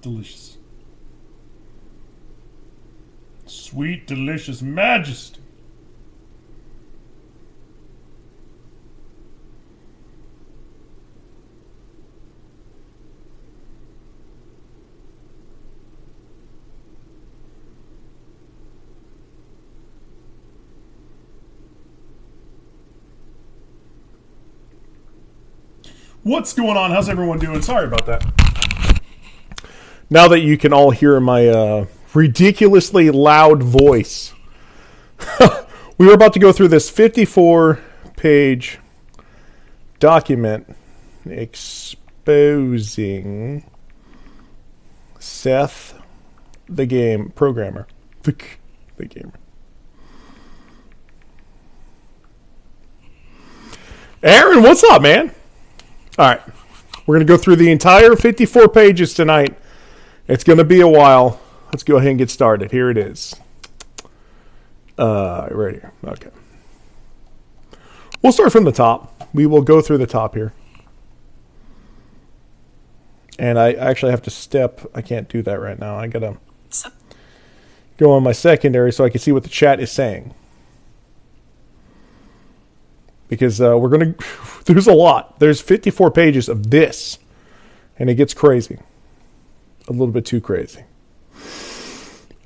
delicious. Sweet, delicious majesty. What's going on? How's everyone doing? Sorry about that. Now that you can all hear my ridiculously loud voice, we were about to go through this 54-page document exposing Seth, the game programmer. The gamer. Aaron, what's up, man? All right, we're going to go through the entire 54 pages tonight. It's going to be a while. Let's go ahead and get started. Here it is. Right here. Okay. We'll start from the top. We will go through the top here. And I actually have to step. I can't do that right now. I got to go on my secondary so I can see what the chat is saying. Because we're going to... There's a lot. There's 54 pages of this. And it gets crazy. A little bit too crazy.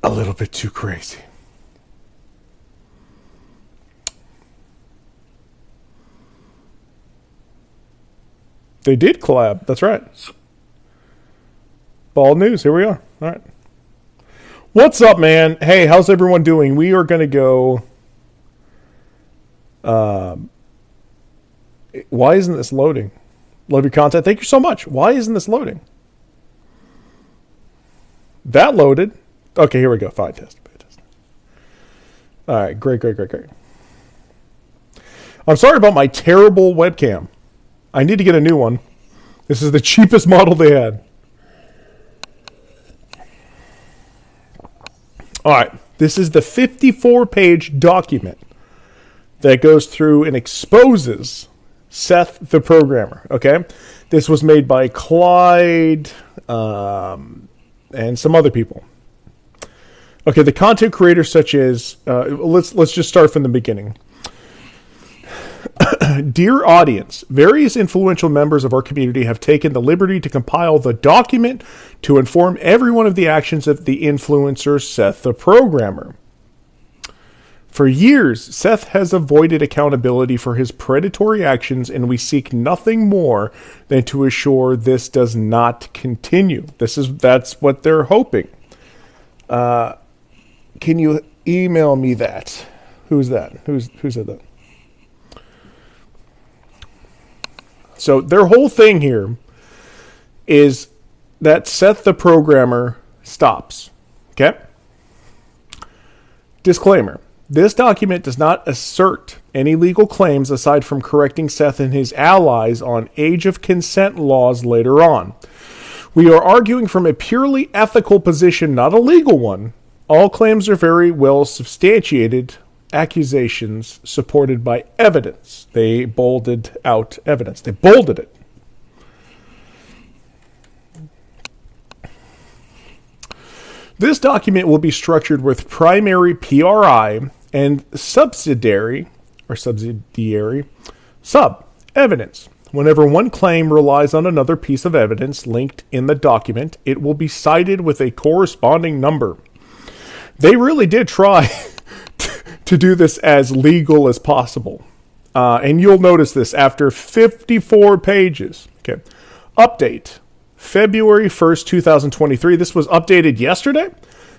A little bit too crazy. They did collab. That's right. Bald news. Here we are. All right. What's up, man? Hey, how's everyone doing? We are going to go... Why isn't this loading? Love your content. Thank you so much. Why isn't this loading? That loaded. Okay, here we go. Fine test. All right, great. I'm sorry about my terrible webcam. I need to get a new one. This is the cheapest model they had. All right, this is the 54-page document that goes through and exposes Seth the programmer, okay? This was made by Clyde and some other people. Okay, the content creators such as... let's just start from the beginning. Dear audience, various influential members of our community have taken the liberty to compile the document to inform everyone of the actions of the influencer Seth the programmer. For years, Seth has avoided accountability for his predatory actions, and we seek nothing more than to assure this does not continue. That's what they're hoping. Can you email me that? Who's that? Who said that? So their whole thing here is that Seth the programmer stops. Okay? Disclaimer. This document does not assert any legal claims aside from correcting Seth and his allies on age of consent laws later on. We are arguing from a purely ethical position, not a legal one. All claims are very well substantiated accusations supported by evidence. They bolded out evidence. They bolded it. This document will be structured with primary PRI and subsidiary sub-evidence. Whenever one claim relies on another piece of evidence linked in the document, it will be cited with a corresponding number. They really did try to do this as legal as possible. And you'll notice this after 54 pages. Okay. Update. February 1st, 2023. This was updated yesterday.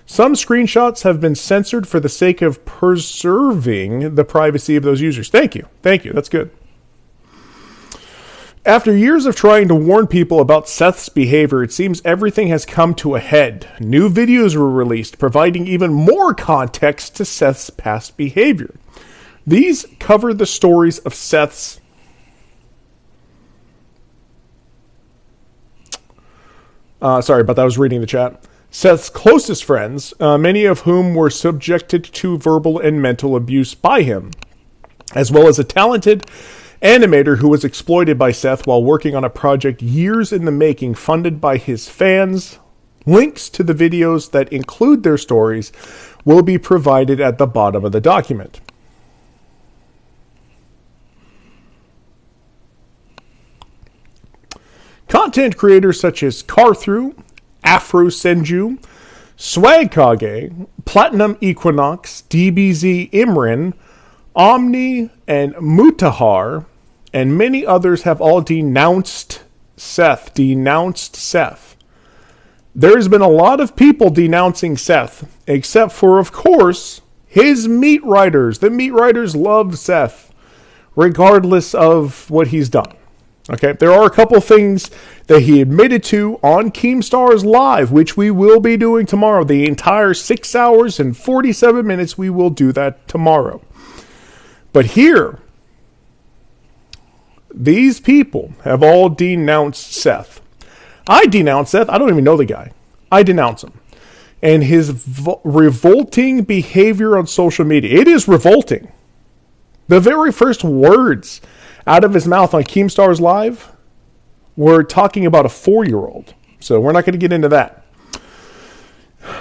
Some screenshots have been censored for the sake of preserving the privacy of those users. Thank you. That's good. After years of trying to warn people about Seth's behavior, it seems everything has come to a head. New videos were released, providing even more context to Seth's past behavior. These cover the stories of Seth's... sorry about that, I was reading the chat. Seth's closest friends, many of whom were subjected to verbal and mental abuse by him, as well as a talented animator who was exploited by Seth while working on a project years in the making, funded by his fans, Links to the videos that include their stories will be provided at the bottom of the document. Content creators such as Carthru, Afro Senju, Swagkage, Platinum Equinox, DBZ Imran, Omni, and Mutahar, and many others have all denounced Seth. There's been a lot of people denouncing Seth, except for, of course, his meat writers. The meat writers love Seth, regardless of what he's done. Okay, there are a couple things that he admitted to on Keemstar's Live, which we will be doing tomorrow. The entire 6 hours and 47 minutes, we will do that tomorrow. But here, these people have all denounced Seth. I denounce Seth. I don't even know the guy. I denounce him. And his revolting behavior on social media. It is revolting. The very first words out of his mouth on Keemstar's Live were talking about a 4-year-old. So we're not going to get into that.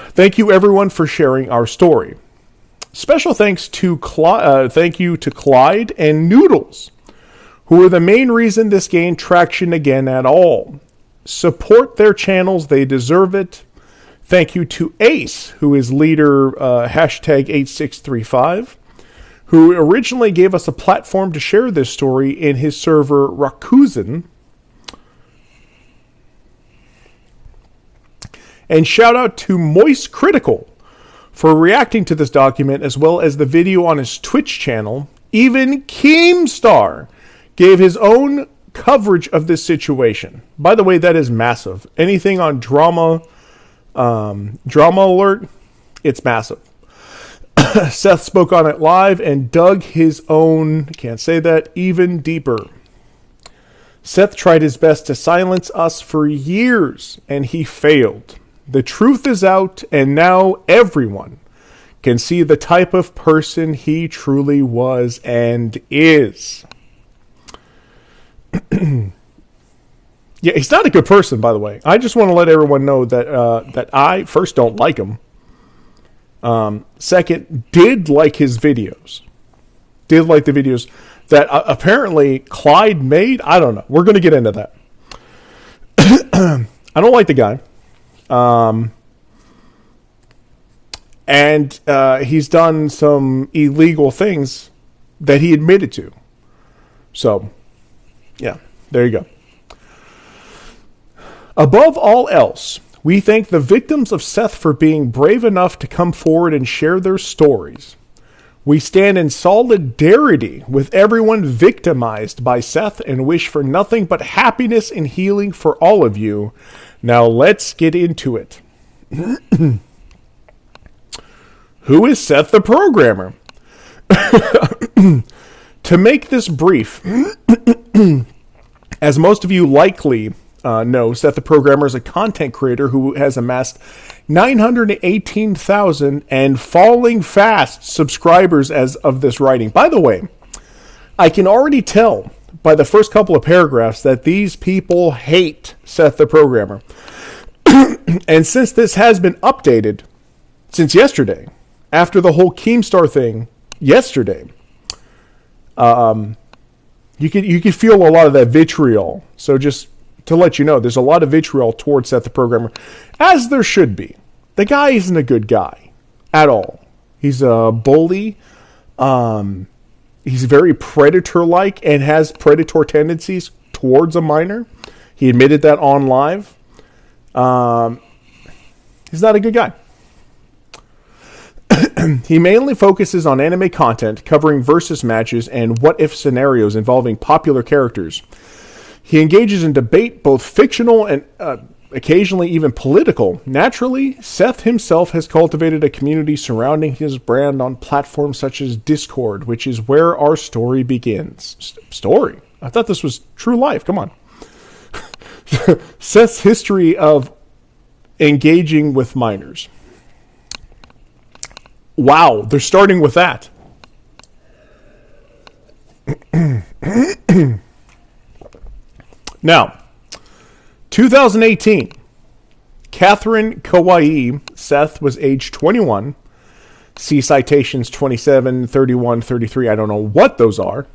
Thank you, everyone, for sharing our story. Special thanks to thank you to Clyde and Noodles, who are the main reason this gained traction again at all. Support their channels. They deserve it. Thank you to Ace, who is leader hashtag 8635. Who originally gave us a platform to share this story in his server Rakuten. And shout out to Moist Critical for reacting to this document, as well as the video on his Twitch channel. Even Keemstar gave his own coverage of this situation. By the way, that is massive. Anything on drama alert, it's massive. Seth spoke on it live and dug his own, can't say that, even deeper. Seth tried his best to silence us for years, and he failed. The truth is out, and now everyone can see the type of person he truly was and is. Yeah, he's not a good person, by the way. I just want to let everyone know that I, first, don't like him. Second, did like his videos. Did like the videos that apparently Clyde made. I don't know. We're going to get into that. I don't like the guy. And he's done some illegal things that he admitted to. So, yeah, there you go. Above all else, we thank the victims of Seth for being brave enough to come forward and share their stories. We stand in solidarity with everyone victimized by Seth and wish for nothing but happiness and healing for all of you. Now let's get into it. Who is Seth the Programmer? To make this brief, as most of you likely know, Seth the Programmer is a content creator who has amassed 918,000 and falling fast subscribers as of this writing. By the way, I can already tell by the first couple of paragraphs that these people hate Seth the Programmer. And since this has been updated since yesterday, after the whole Keemstar thing yesterday, you could feel a lot of that vitriol. So just to let you know, there's a lot of vitriol towards Seth the Programmer, as there should be. The guy isn't a good guy at all. He's a bully. He's very predator-like and has predator tendencies towards a minor. He admitted that on live. He's not a good guy. He mainly focuses on anime content, covering versus matches and what-if scenarios involving popular characters. He engages in debate, both fictional and occasionally even political. Naturally, Seth himself has cultivated a community surrounding his brand on platforms such as Discord, which is where our story begins. Story? I thought this was true life. Come on. Seth's history of engaging with minors. Wow, they're starting with that. Now, 2018, Catherine Kauai, Seth was age 21. See citations 27, 31, 33. I don't know what those are.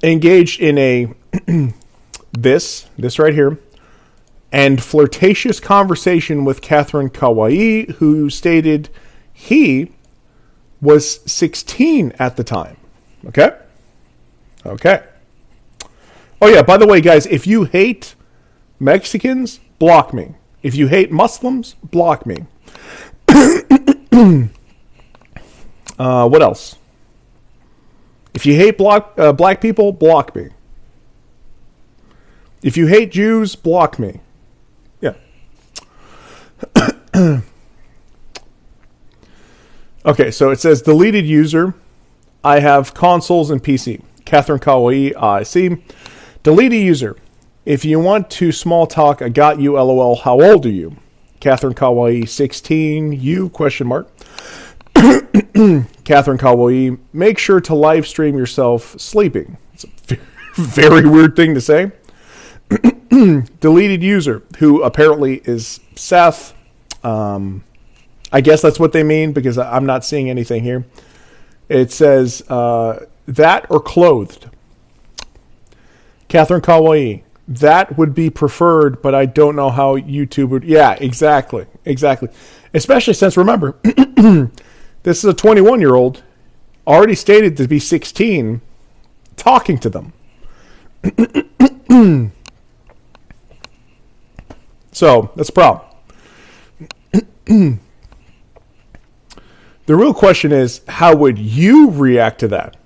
Engaged in a this right here, and flirtatious conversation with Catherine Kauai, who stated he was 16 at the time. Okay? Okay. Oh yeah, by the way, guys, if you hate Mexicans, block me. If you hate Muslims, block me. What else? If you hate black people, block me. If you hate Jews, block me. Yeah. Okay, so it says deleted user. I have consoles and PC. Catherine Kauai, I see. Deleted user. If you want to small talk, I got you, LOL. How old are you? Catherine Kauai, 16. You, question mark. Catherine Kauai, make sure to live stream yourself sleeping. It's a very weird thing to say. Deleted user, who apparently is Seth. I guess that's what they mean because I'm not seeing anything here. It says that or clothed. Catherine Kauai, that would be preferred, but I don't know how YouTube would. Yeah, exactly. Especially since, remember, this is a 21-year-old already stated to be 16 talking to them. So, that's a problem. The real question is, how would you react to that?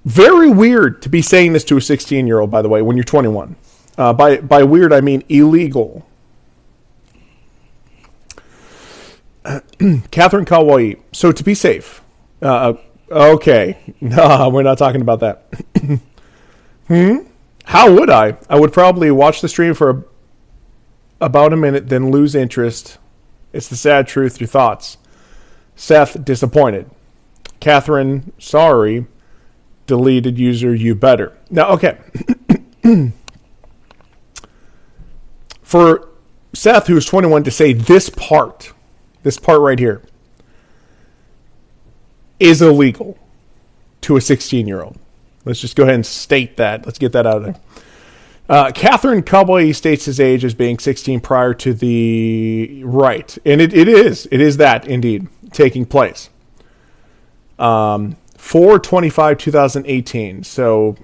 Very weird to be saying this to a 16-year-old, by the way, when you're 21. By weird, I mean illegal. Catherine Kauai. So to be safe. Okay. No, we're not talking about that. How would I? I would probably watch the stream for about a minute, then lose interest. It's the sad truth. Your thoughts. Seth, disappointed. Catherine, sorry. Deleted user, you better. Now, okay. For Seth, who's 21, to say this part right here, is illegal to a 16-year-old. Let's just go ahead and state that. Let's get that out of there. Catherine Kauai states his age as being 16 prior to the right. And it is that, indeed, taking place. 4/25/2018. So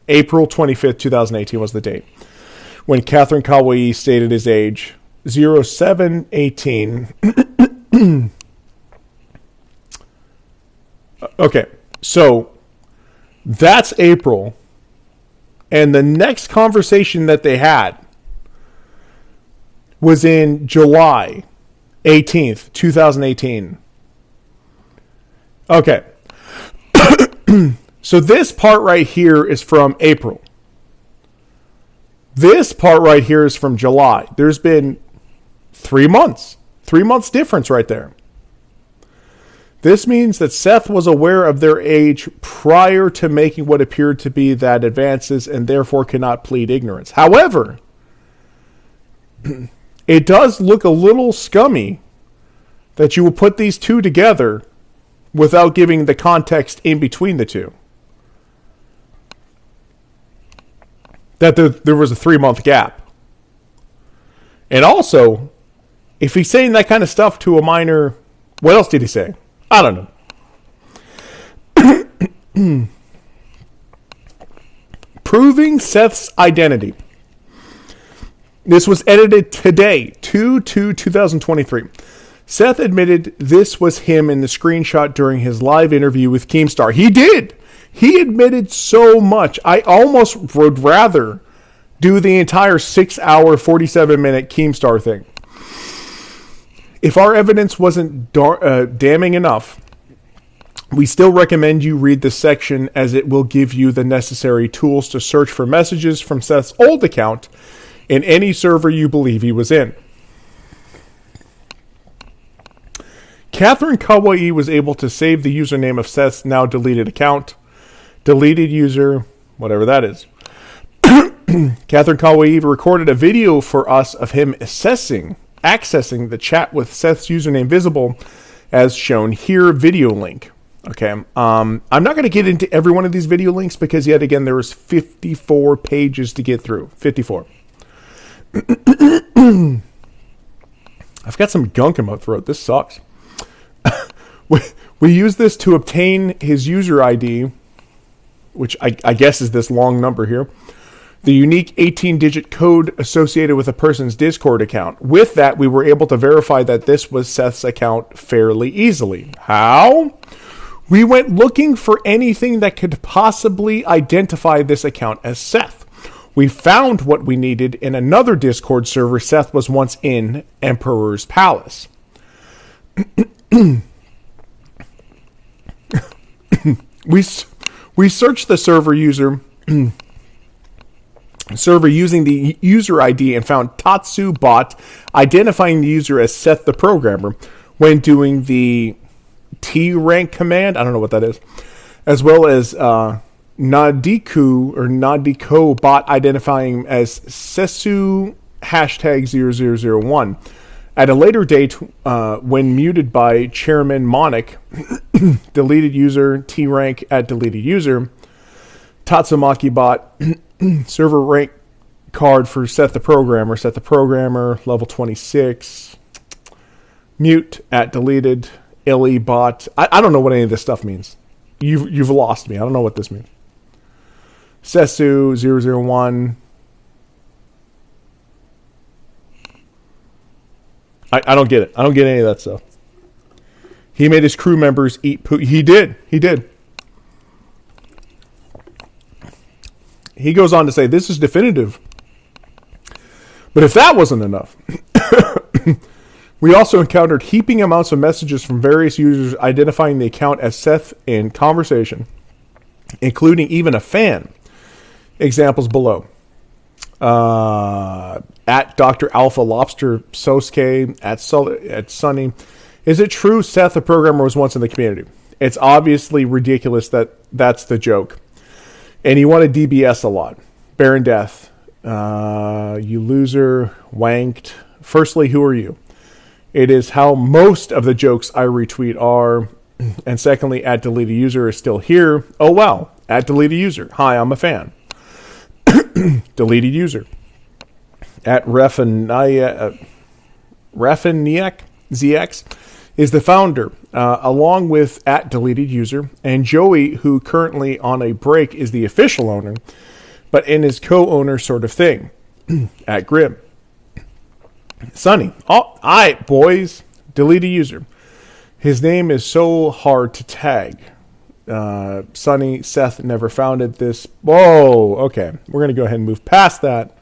April 25th, 2018 was the date when Catherine Kauai stated his age. 07/18. Okay, so that's April. And the next conversation that they had was in July 18th, 2018. Okay. So this part right here is from April. This part right here is from July. There's been 3 months. 3 months difference right there. This means that Seth was aware of their age prior to making what appeared to be that advances and therefore cannot plead ignorance. However, it does look a little scummy that you will put these two together without giving the context in between the two. That there was a 3-month gap. And also, if he's saying that kind of stuff to a minor, what else did he say? I don't know. Proving Seth's identity. This was edited today, 2/2/2023. Seth admitted this was him in the screenshot during his live interview with Keemstar. He did. He admitted so much. I almost would rather do the entire 6-hour, 47-minute Keemstar thing. If our evidence wasn't damning enough, we still recommend you read this section as it will give you the necessary tools to search for messages from Seth's old account in any server you believe he was in. Catherine Kauai was able to save the username of Seth's now deleted account. Deleted user, whatever that is. Catherine Kawaii recorded a video for us of him accessing the chat with Seth's username visible as shown here, video link. Okay, I'm not going to get into every one of these video links because, yet again, there was 54 pages to get through. 54. I've got some gunk in my throat. This sucks. we use this to obtain his user ID, which I guess is this long number here. The unique 18-digit code associated with a person's Discord account. With that, we were able to verify that this was Seth's account fairly easily. How? We went looking for anything that could possibly identify this account as Seth. We found what we needed in another Discord server Seth was once in, Emperor's Palace. We searched the server using the user ID and found Tatsu bot identifying the user as Seth the Programmer when doing the T rank command. I don't know what that is. As well as Nadiko bot identifying as Sesu #0001. At a later date, when muted by Chairman Monic, deleted user, T rank at deleted user, Tatsumaki bot, server rank card for Seth the Programmer, level 26, mute at deleted, LE bot. I don't know what any of this stuff means. You've lost me. I don't know what this means. Sesu 001. I don't get it. I don't get any of that stuff. He made his crew members eat poo. He did. He goes on to say, this is definitive. But if that wasn't enough, we also encountered heaping amounts of messages from various users identifying the account as Seth in conversation, including even a fan. Examples below. At Dr. Alpha Lobster Sosuke, at Sunny. Is it true Seth the Programmer was once in the community? It's obviously ridiculous that's the joke. And he wanted DBS a lot. Baron Death. You loser. Wanked. Firstly, who are you? It is how most of the jokes I retweet are. And secondly, at deleted user is still here. Oh, wow. At deleted user. Hi, I'm a fan. Deleted user. At Raffiniak ZX is the founder, along with at deleted user, and Joey, who currently on a break is the official owner, but in his co-owner sort of thing. At Grim. Sunny. All right, boys. Deleted user. His name is so hard to tag. Sunny, Seth never founded this. Whoa, okay. We're going to go ahead and move past that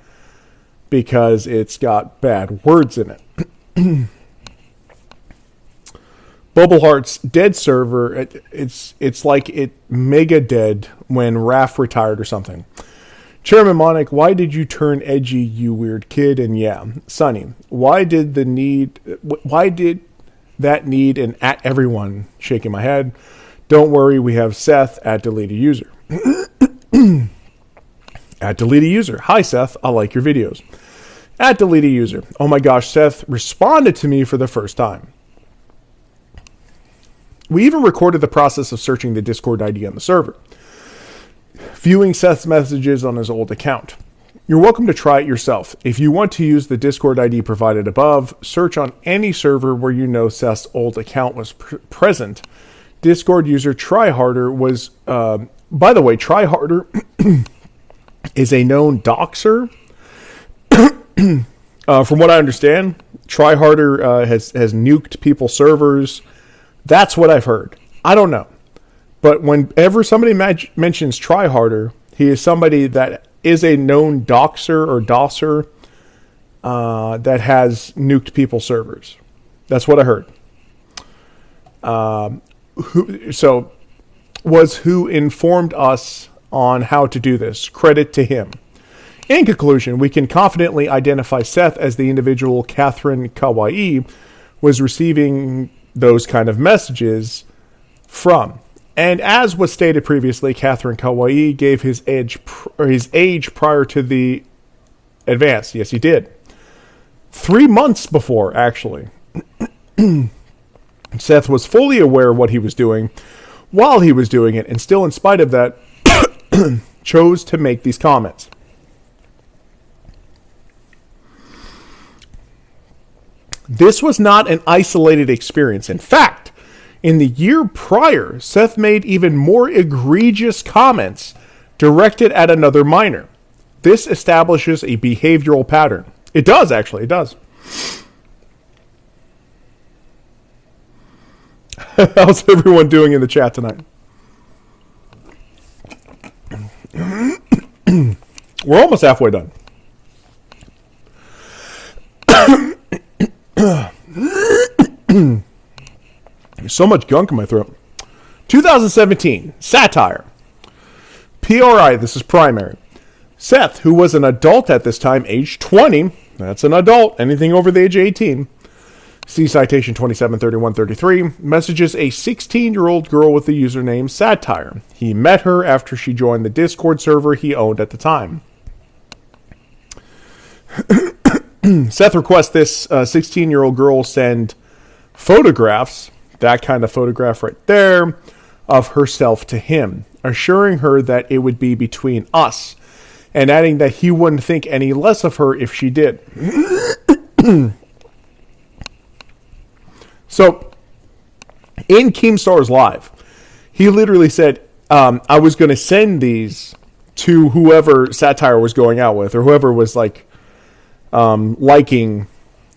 because it's got bad words in it. Bubbleheart's dead server, it's like it mega dead when Raph retired or something. Chairman Monic, why did you turn edgy, you weird kid? And yeah, Sunny, why did that need and at everyone? Shaking my head. Don't worry, we have Seth at deleted user. At deleted user. Hi, Seth. I like your videos. At deleted user. Oh my gosh, Seth responded to me for the first time. We even recorded the process of searching the Discord ID on the server, viewing Seth's messages on his old account. You're welcome to try it yourself. If you want to use the Discord ID provided above, search on any server where you know Seth's old account was present. Discord user Tryharder was, by the way, Tryharder is a known doxer. From what I understand, Tryharder has nuked people's servers. That's what I've heard. I don't know. But whenever somebody mentions Tryharder, he is somebody that is a known doxer or dosser that has nuked people's servers. That's what I heard. Who informed us on how to do this. Credit to him. In conclusion, we can confidently identify Seth as the individual Catherine Kawaii was receiving those kind of messages from. And as was stated previously, Catherine Kawaii gave his age prior to the advance. Yes, he did. 3 months before, actually. Seth was fully aware of what he was doing while he was doing it, and still, in spite of that, chose to make these comments. This was not an isolated experience. In fact, in the year prior, Seth made even more egregious comments directed at another minor. This establishes a behavioral pattern. It does, actually. It does. How's everyone doing in the chat tonight? We're almost halfway done. There's so much gunk in my throat. 2017, satire. PRI, this is primary. Seth, who was an adult at this time, age 20, that's an adult, anything over the age of 18, see citation 273133, messages a 16-year-old girl with the username Satire. He met her after she joined the Discord server he owned at the time. Seth requests this 16-year-old girl send photographs, that kind of photograph right there, of herself to him, assuring her that it would be between us, and adding that he wouldn't think any less of her if she did. So, in Keemstar's Live, he literally said, I was going to send these to whoever Satire was going out with, or whoever was like liking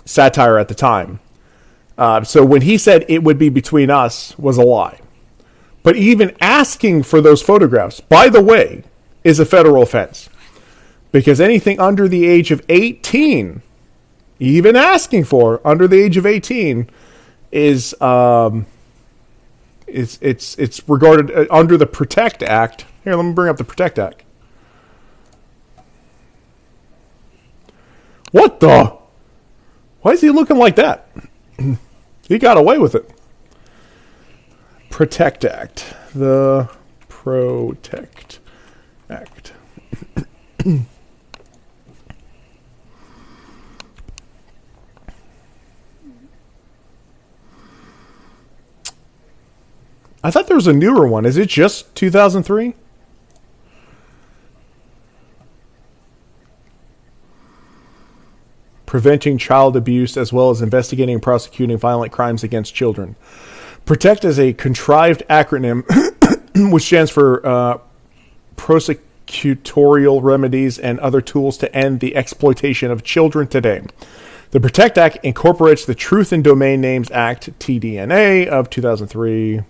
Satire at the time. So when he said it would be between us was a lie. But even asking for those photographs, by the way, is a federal offense. Because anything under the age of 18, even asking for under the age of 18, is it's regarded under the Protect Act. Here, let me bring up the Protect Act. What the? Why is he looking like that? He got away with it. Protect Act. The Protect Act. I thought there was a newer one. Is it just 2003? Preventing child abuse as well as investigating and prosecuting violent crimes against children. PROTECT is a contrived acronym which stands for Prosecutorial Remedies and Other Tools to End the Exploitation of Children Today. The PROTECT Act incorporates the Truth in Domain Names Act, TDNA, of 2003.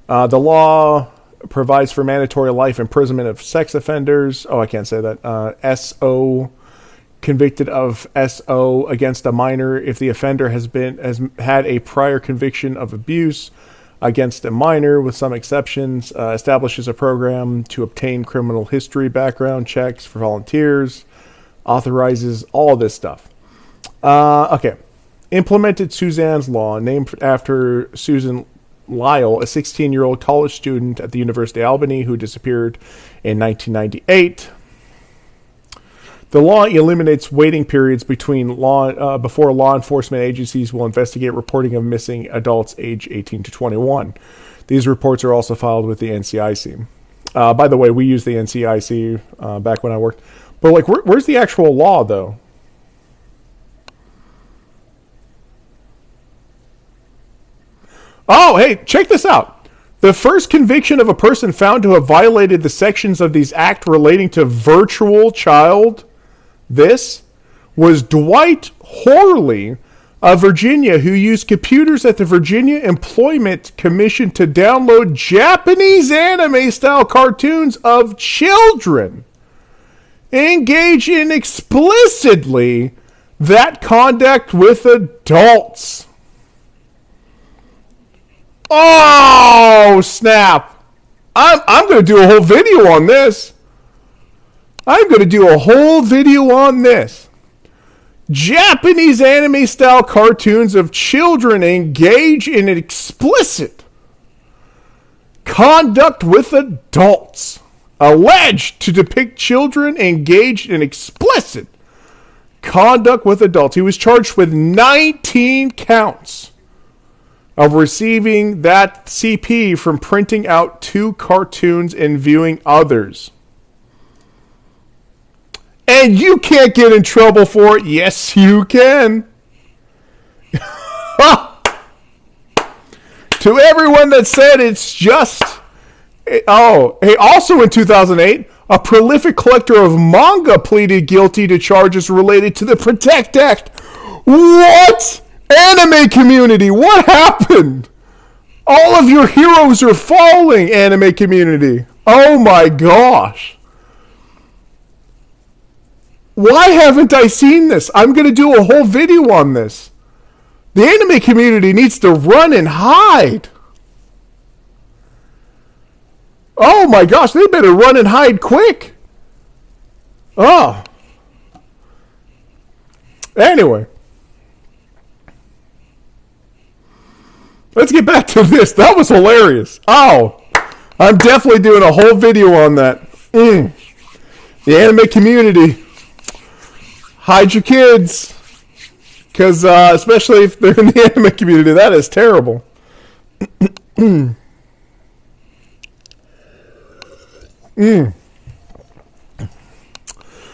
The law provides for mandatory life imprisonment of sex offenders. Oh, I can't say that. SO, convicted of SO against a minor if the offender has had a prior conviction of abuse against a minor, with some exceptions. Establishes a program to obtain criminal history background checks for volunteers. Authorizes all of this stuff. Okay. Implemented Suzanne's Law, named after Susan Lyle, a 16-year-old college student at the University of Albany who disappeared in 1998. The law eliminates waiting periods between before law enforcement agencies will investigate reporting of missing adults age 18 to 21. These reports are also filed with the NCIC. By the way, we used the NCIC back when I worked. But like, where's the actual law, though? Oh, hey, check this out. The first conviction of a person found to have violated the sections of these act relating to virtual child, this was Dwight Horley of Virginia, who used computers at the Virginia Employment Commission to download Japanese anime-style cartoons of children. Engage in explicitly that conduct with adults. Oh, snap. I'm going to do a whole video on this. Japanese anime-style cartoons of children engage in explicit conduct with adults. alleged to depict children engaged in explicit conduct with adults. He was charged with 19 counts of receiving that CP from printing out 2 cartoons and viewing others. And you can't get in trouble for it. Yes, you can. To everyone that said it's just... Oh, hey, also in 2008, a prolific collector of manga pleaded guilty to charges related to the Protect Act. What? Anime community, what happened? All of your heroes are falling, anime community. Oh my gosh. Why haven't I seen this? I'm going to do a whole video on this. The anime community needs to run and hide. Oh my gosh, they better run and hide quick. Oh. Anyway. Let's get back to this. That was hilarious. Oh. I'm definitely doing a whole video on that. The anime community. Hide your kids. Because, especially if they're in the anime community, that is terrible.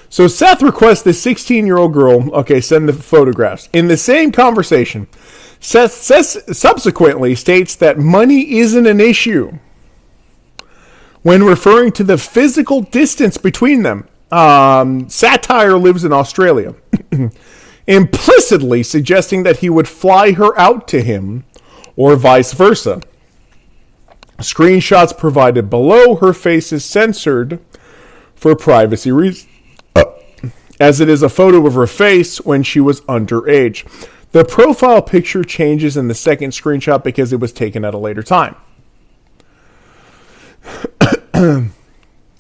So Seth requests the 16-year-old girl, send the photographs. In the same conversation, Seth subsequently states that money isn't an issue when referring to the physical distance between them. Satire lives in Australia. Implicitly suggesting that he would fly her out to him, or vice versa. Screenshots provided below, her face is censored for privacy reasons, as it is a photo of her face when she was underage. The profile picture changes in the second screenshot because it was taken at a later time.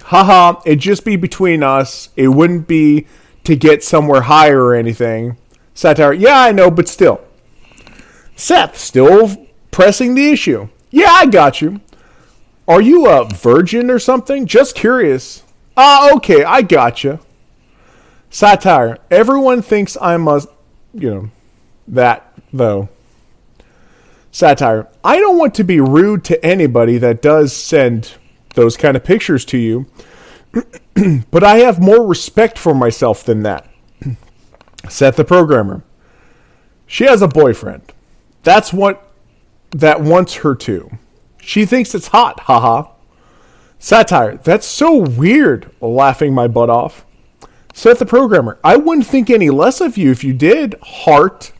Haha, it'd just be between us. It wouldn't be to get somewhere higher or anything. Satire, yeah, I know, but still. Seth, still pressing the issue. Yeah, I got you. Are you a virgin or something? Just curious. Okay, I got you. Satire, everyone thinks I'm a, that, though. Satire, I don't want to be rude to anybody that does send those kind of pictures to you, but I have more respect for myself than that. Seth the programmer. She has a boyfriend. That's what that wants her to. She thinks it's hot, haha. Satire. That's so weird, laughing my butt off. Seth the programmer. I wouldn't think any less of you if you did, heart.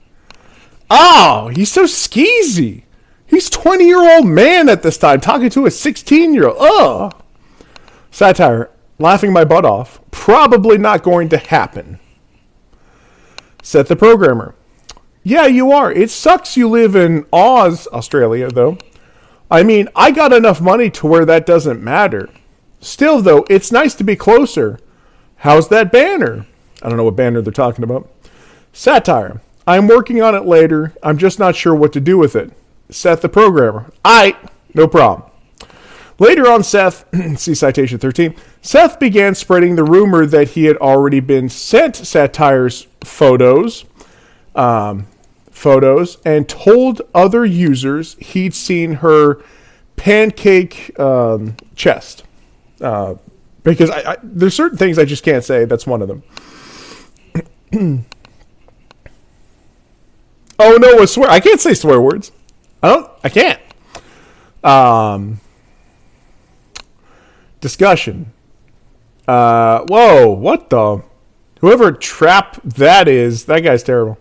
Oh, he's so skeezy. He's a 20-year-old man at this time talking to a 16-year-old. Ugh. Satire. Laughing my butt off. Probably not going to happen. Seth the programmer. Yeah, you are. It sucks you live in Oz, Australia, though. I mean, I got enough money to where that doesn't matter. Still, though, it's nice to be closer. How's that banner? I don't know what banner they're talking about. Satire. I'm working on it later. I'm just not sure what to do with it. Seth the programmer. Aight, no problem. Later on, Seth, see citation 13, Seth began spreading the rumor that he had already been sent Satire's photos, and told other users he'd seen her pancake chest. Because there's certain things I just can't say. That's one of them. Oh no, a swear. I can't say swear words. I can't. Discussion. Whoa, what the? Whoever trap that is, that guy's terrible.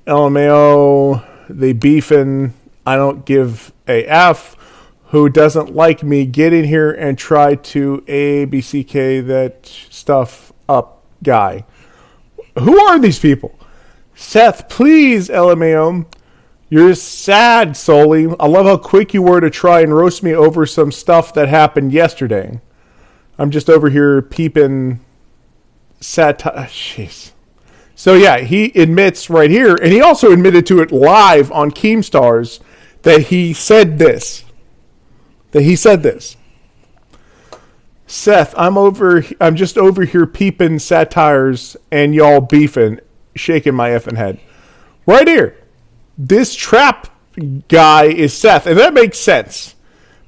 LMAO, they beefing. I don't give a F. Who doesn't like me? Get in here and try to ABCK that stuff up, guy. Who are these people? Seth, please, LMAO. You're sad, Soli. I love how quick you were to try and roast me over some stuff that happened yesterday. I'm just over here peeping satire. Jeez. So yeah, he admits right here, and he also admitted to it live on Keemstars that he said this. Seth, I'm just over here peeping satires and y'all beefing, shaking my effing head. Right here. This trap guy is Seth, and that makes sense.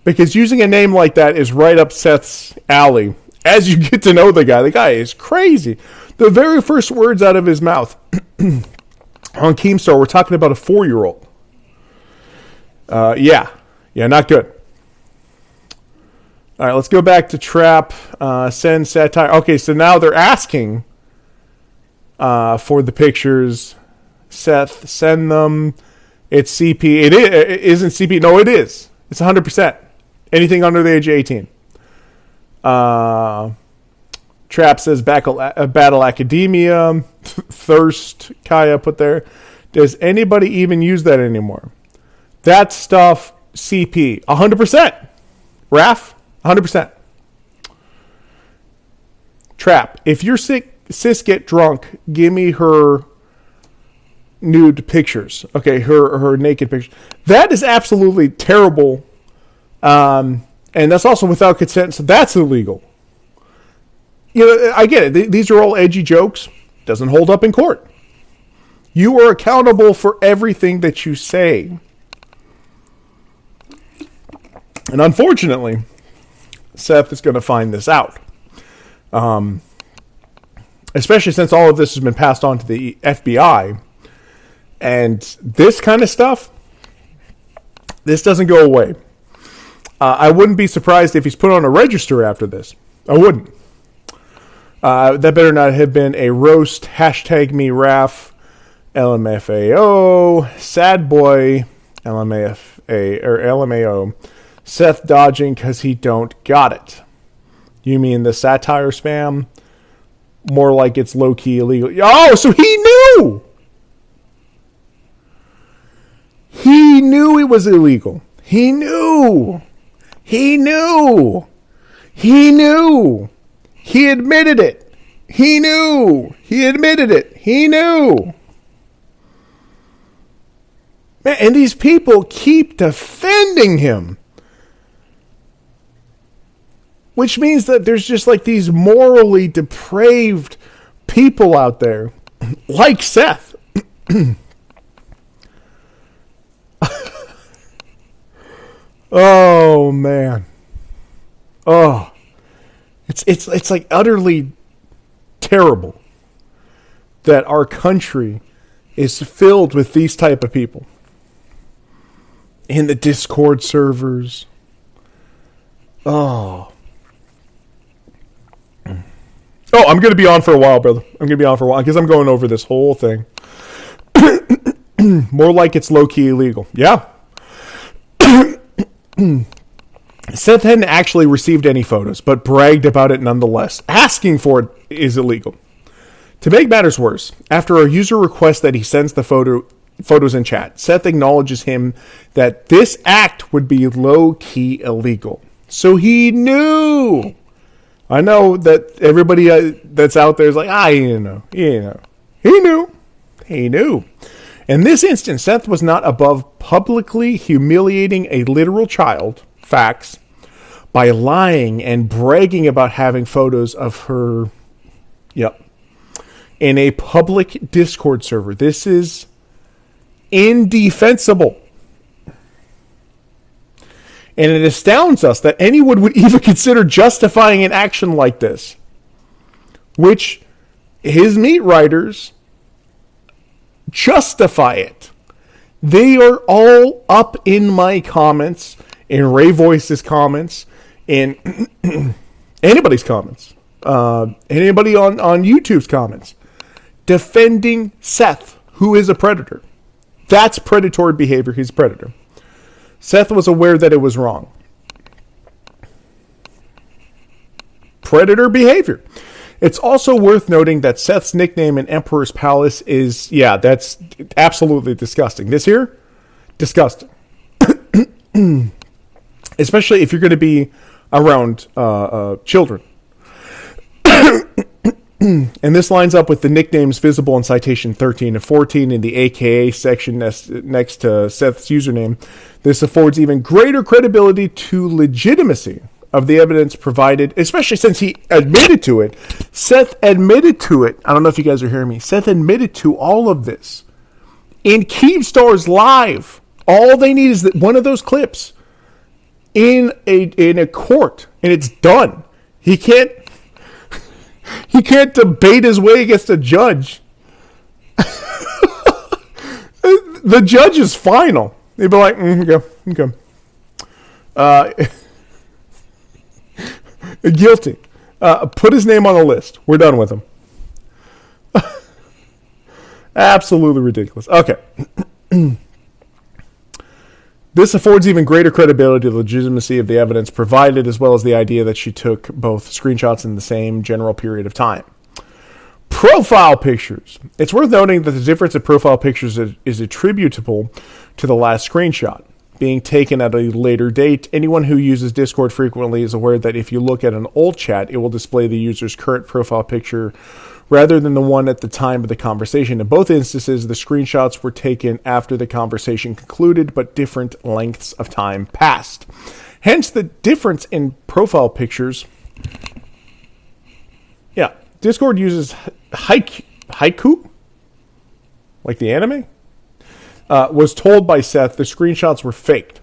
Because using a name like that is right up Seth's alley. As you get to know the guy is crazy. The very first words out of his mouth on Keemstar, we're talking about a 4-year-old. Yeah, not good. All right, let's go back to Trap, send satire. Okay, so now they're asking for the pictures. Seth, send them. It's CP. It isn't CP. No, it is. It's 100%. Anything under the age of 18. Trap says Battle Academia. Thirst, Kaya put there. Does anybody even use that anymore? That stuff, CP. 100%. Raf, 100%. Trap, if your sis get drunk, give me her nude pictures. Okay, her naked pictures. That is absolutely terrible. And that's also without consent, so that's illegal. You know, I get it. These are all edgy jokes. Doesn't hold up in court. You are accountable for everything that you say. And unfortunately, Seth is going to find this out. Especially since all of this has been passed on to the FBI. And this kind of stuff, this doesn't go away. I wouldn't be surprised if he's put on a register after this. I wouldn't. That better not have been a roast. Hashtag me Raf. LMFAO. Sad boy. LMAFA or LMAO. Seth dodging because he don't got it. You mean the satire spam? More like it's low-key illegal. Oh, so he knew! He knew it was illegal. He knew. He knew. He knew. He admitted it. He knew. He admitted it. He knew. Man, and these people keep defending him. Which means that there's just like these morally depraved people out there, like Seth. Oh man. Oh. It's like utterly terrible that our country is filled with these type of people. In the Discord servers. Oh, I'm going to be on for a while, brother. I'm going to be on for a while because I'm going over this whole thing. More like it's low-key illegal. Yeah. Seth hadn't actually received any photos, but bragged about it nonetheless. Asking for it is illegal. To make matters worse, after a user requests that he sends the photos in chat, Seth acknowledges him that this act would be low-key illegal. So he knew. I know that everybody that's out there is like, he didn't know. He didn't know. He knew. He knew. In this instance, Seth was not above publicly humiliating a literal child, facts, by lying and bragging about having photos of her, in a public Discord server. This is indefensible. And it astounds us that anyone would even consider justifying an action like this. Which his meat writers justify it. They are all up in my comments, in Ray Voice's comments, in anybody's comments, anybody on YouTube's comments, defending Seth, who is a predator. That's predatory behavior. He's a predator. Seth was aware that it was wrong. Predator behavior. It's also worth noting that Seth's nickname in Emperor's Palace is, that's absolutely disgusting. This here, disgusting. Especially if you're going to be around children. And this lines up with the nicknames visible in citation 13 and 14 in the AKA section next to Seth's username. This affords even greater credibility to legitimacy of the evidence provided, especially since he admitted to it. Seth admitted to it. I don't know if you guys are hearing me. Seth admitted to all of this in Keemstar's Live. All they need is one of those clips in a court, and it's done. He can't debate his way against a judge. The judge is final. They'd be like, okay. Guilty. Put his name on the list. We're done with him. Absolutely ridiculous. Okay. This affords even greater credibility to the legitimacy of the evidence provided, as well as the idea that she took both screenshots in the same general period of time. Profile pictures. It's worth noting that the difference in profile pictures is attributable to the last screenshot being taken at a later date. Anyone who uses Discord frequently is aware that if you look at an old chat, it will display the user's current profile picture rather than the one at the time of the conversation. In both instances, the screenshots were taken after the conversation concluded, but different lengths of time passed. Hence the difference in profile pictures. Yeah, Discord uses haiku, like the anime, was told by Seth the screenshots were faked.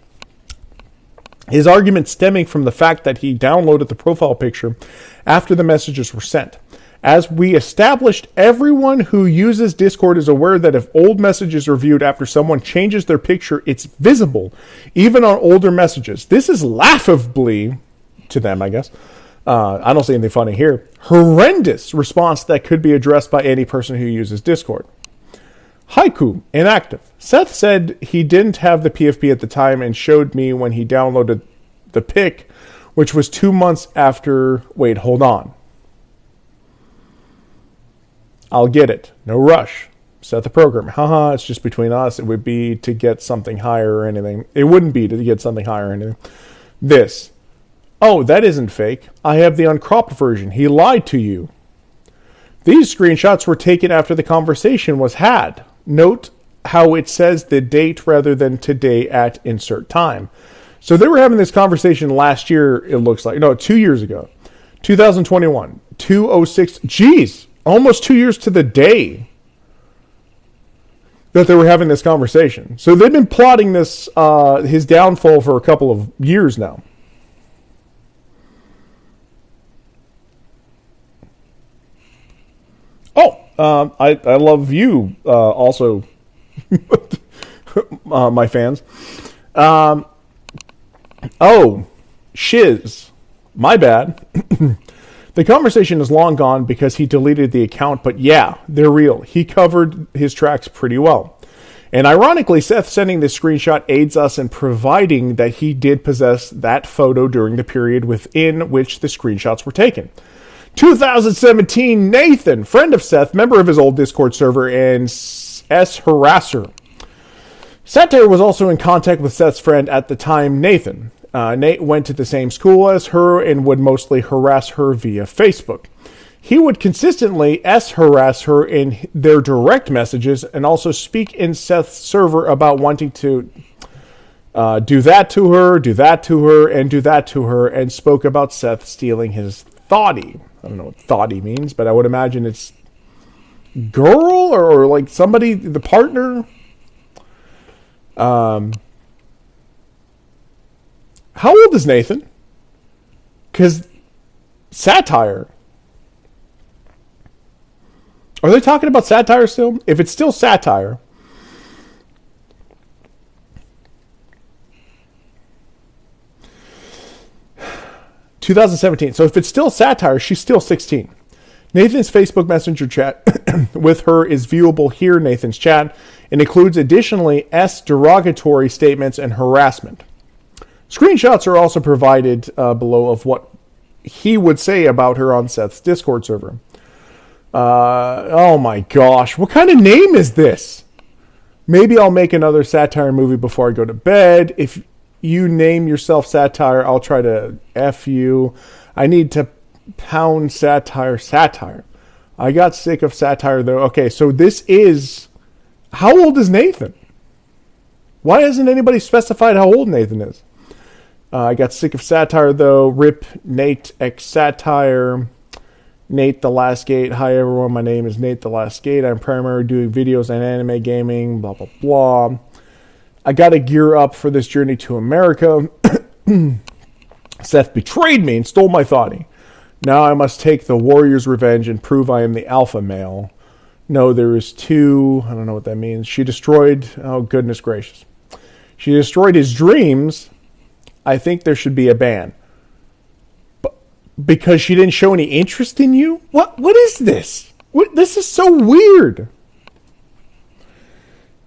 His argument stemming from the fact that he downloaded the profile picture after the messages were sent. As we established, everyone who uses Discord is aware that if old messages are viewed after someone changes their picture, it's visible, even on older messages. This is laughably, to them, I guess, I don't see anything funny here, horrendous response that could be addressed by any person who uses Discord. Haiku, inactive. Seth said he didn't have the PFP at the time and showed me when he downloaded the pic, which was 2 months after... Wait, hold on. I'll get it. No rush. Set the program. Haha, it's just between us. It would be to get something higher or anything. It wouldn't be to get something higher or anything. This. Oh, that isn't fake. I have the uncropped version. He lied to you. These screenshots were taken after the conversation was had. Note how it says the date rather than today at insert time. So they were having this conversation last year, it looks like. No, 2 years ago. 2021. 206. Jeez. Almost 2 years to the day that they were having this conversation. So they've been plotting this, his downfall for a couple of years now. Oh, I love you, also, my fans. Oh, shiz. My bad. The conversation is long gone because he deleted the account, but yeah, they're real. He covered his tracks pretty well. And ironically, Seth sending this screenshot aids us in providing that he did possess that photo during the period within which the screenshots were taken. 2017, Nathan, friend of Seth, member of his old Discord server, and S-Harasser. Satire was also in contact with Seth's friend at the time, Nathan. Nate went to the same school as her and would mostly harass her via Facebook. He would consistently harass her in their direct messages and also speak in Seth's server about wanting to do that to her, and do that to her, and spoke about Seth stealing his thotty. I don't know what thotty means, but I would imagine it's girl or like somebody, the partner. How old is Nathan? Because satire. Are they talking about satire still? If it's still satire. ...2017. So if it's still satire, she's still 16. Nathan's Facebook Messenger chat with her is viewable here, Nathan's chat, and includes additionally derogatory statements and harassment. Screenshots are also provided below of what he would say about her on Seth's Discord server. Oh my gosh, what kind of name is this? Maybe I'll make another satire movie before I go to bed. If you name yourself satire, I'll try to F you. I need to pound satire. I got sick of satire though. Okay, so this is... How old is Nathan? Why hasn't anybody specified how old Nathan is? I got sick of satire, though. Rip Nate X Satire. Nate the Last Gate. Hi, everyone. My name is Nate the Last Gate. I'm primarily doing videos on anime gaming, blah, blah, blah. I got to gear up for this journey to America. Seth betrayed me and stole my thoughty. Now I must take the warrior's revenge and prove I am the alpha male. No, there is two. I don't know what that means. She destroyed... Oh, goodness gracious. She destroyed his dreams. I think there should be a ban. Because she didn't show any interest in you? What is this? This is so weird.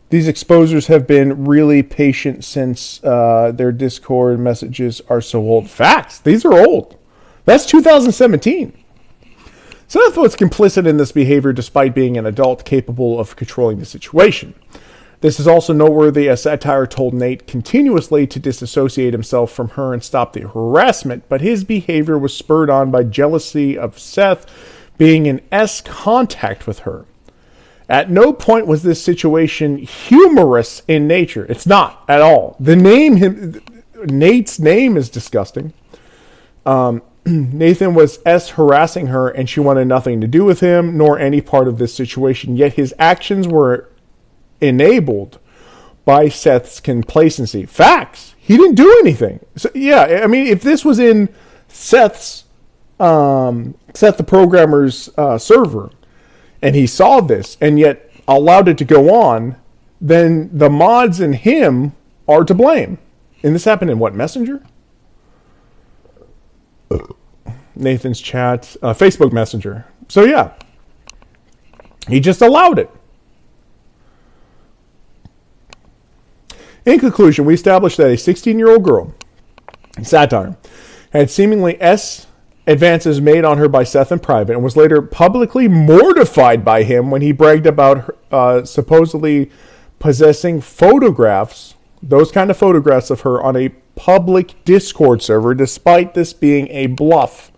These exposers have been really patient since their Discord messages are so old. Facts. These are old. That's 2017. Seth was complicit in this behavior despite being an adult capable of controlling the situation. This is also noteworthy as Satire told Nate continuously to disassociate himself from her and stop the harassment, but his behavior was spurred on by jealousy of Seth being in contact with her. At no point was this situation humorous in nature. It's not at all. Nate's name is disgusting. Nathan was harassing her and she wanted nothing to do with him nor any part of this situation, yet his actions were enabled by Seth's complacency. Facts. He didn't do anything. So, yeah, I mean, if this was in Seth the programmer's server, and he saw this, and yet allowed it to go on, then the mods and him are to blame. And this happened in what, Messenger? Nathan's chat, Facebook Messenger. So yeah, he just allowed it. In conclusion, we established that a 16-year-old girl, Satire, had seemingly advances made on her by Seth in private and was later publicly mortified by him when he bragged about her, supposedly possessing photographs, those kind of photographs of her on a public Discord server, despite this being a bluff.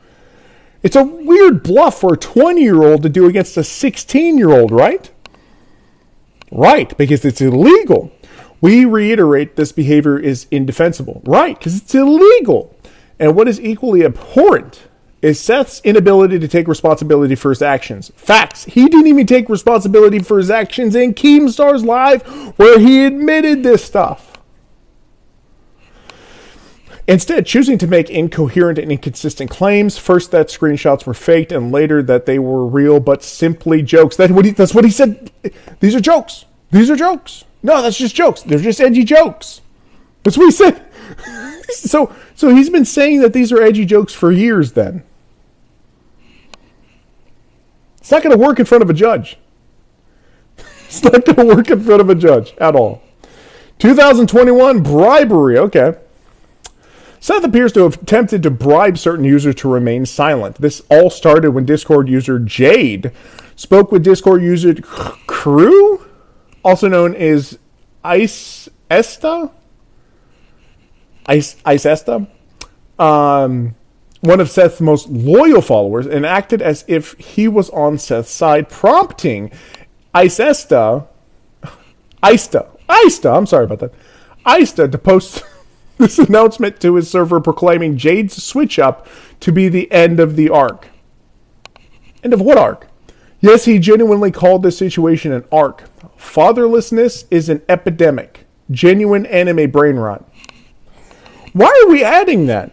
It's a weird bluff for a 20-year-old to do against a 16-year-old, right? Right, because it's illegal. We reiterate this behavior is indefensible. Right, because it's illegal. And what is equally abhorrent is Seth's inability to take responsibility for his actions. Facts. He didn't even take responsibility for his actions in Keemstar's Live, where he admitted this stuff. Instead, choosing to make incoherent and inconsistent claims, first that screenshots were faked, and later that they were real but simply jokes. That's what he said. These are jokes. These are jokes. No, that's just jokes. They're just edgy jokes. That's what he said. So he's been saying that these are edgy jokes for years then. It's not going to work in front of a judge. It's not going to work in front of a judge at all. 2021, bribery. Okay. Seth appears to have attempted to bribe certain users to remain silent. This all started when Discord user Jade spoke with Discord user Crew, also known as Ice Esta, one of Seth's most loyal followers, and acted as if he was on Seth's side, prompting Ista, I'm sorry about that, Ista to post this announcement to his server proclaiming Jade's switch up to be the end of the arc. End of what arc? Yes, he genuinely called this situation an arc. Fatherlessness is an epidemic. Genuine anime brain rot. Why are we adding that?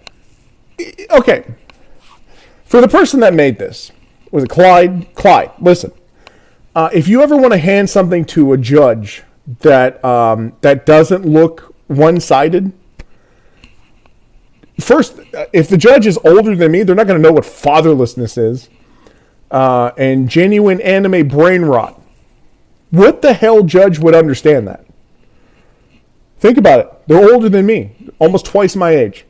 Okay. For the person that made this, was it Clyde? Clyde, listen. If you ever want to hand something to a judge that doesn't look one-sided, first, if the judge is older than me, they're not going to know what fatherlessness is. And genuine anime brain rot. What the hell judge would understand that? Think about it. They're older than me. Almost twice my age.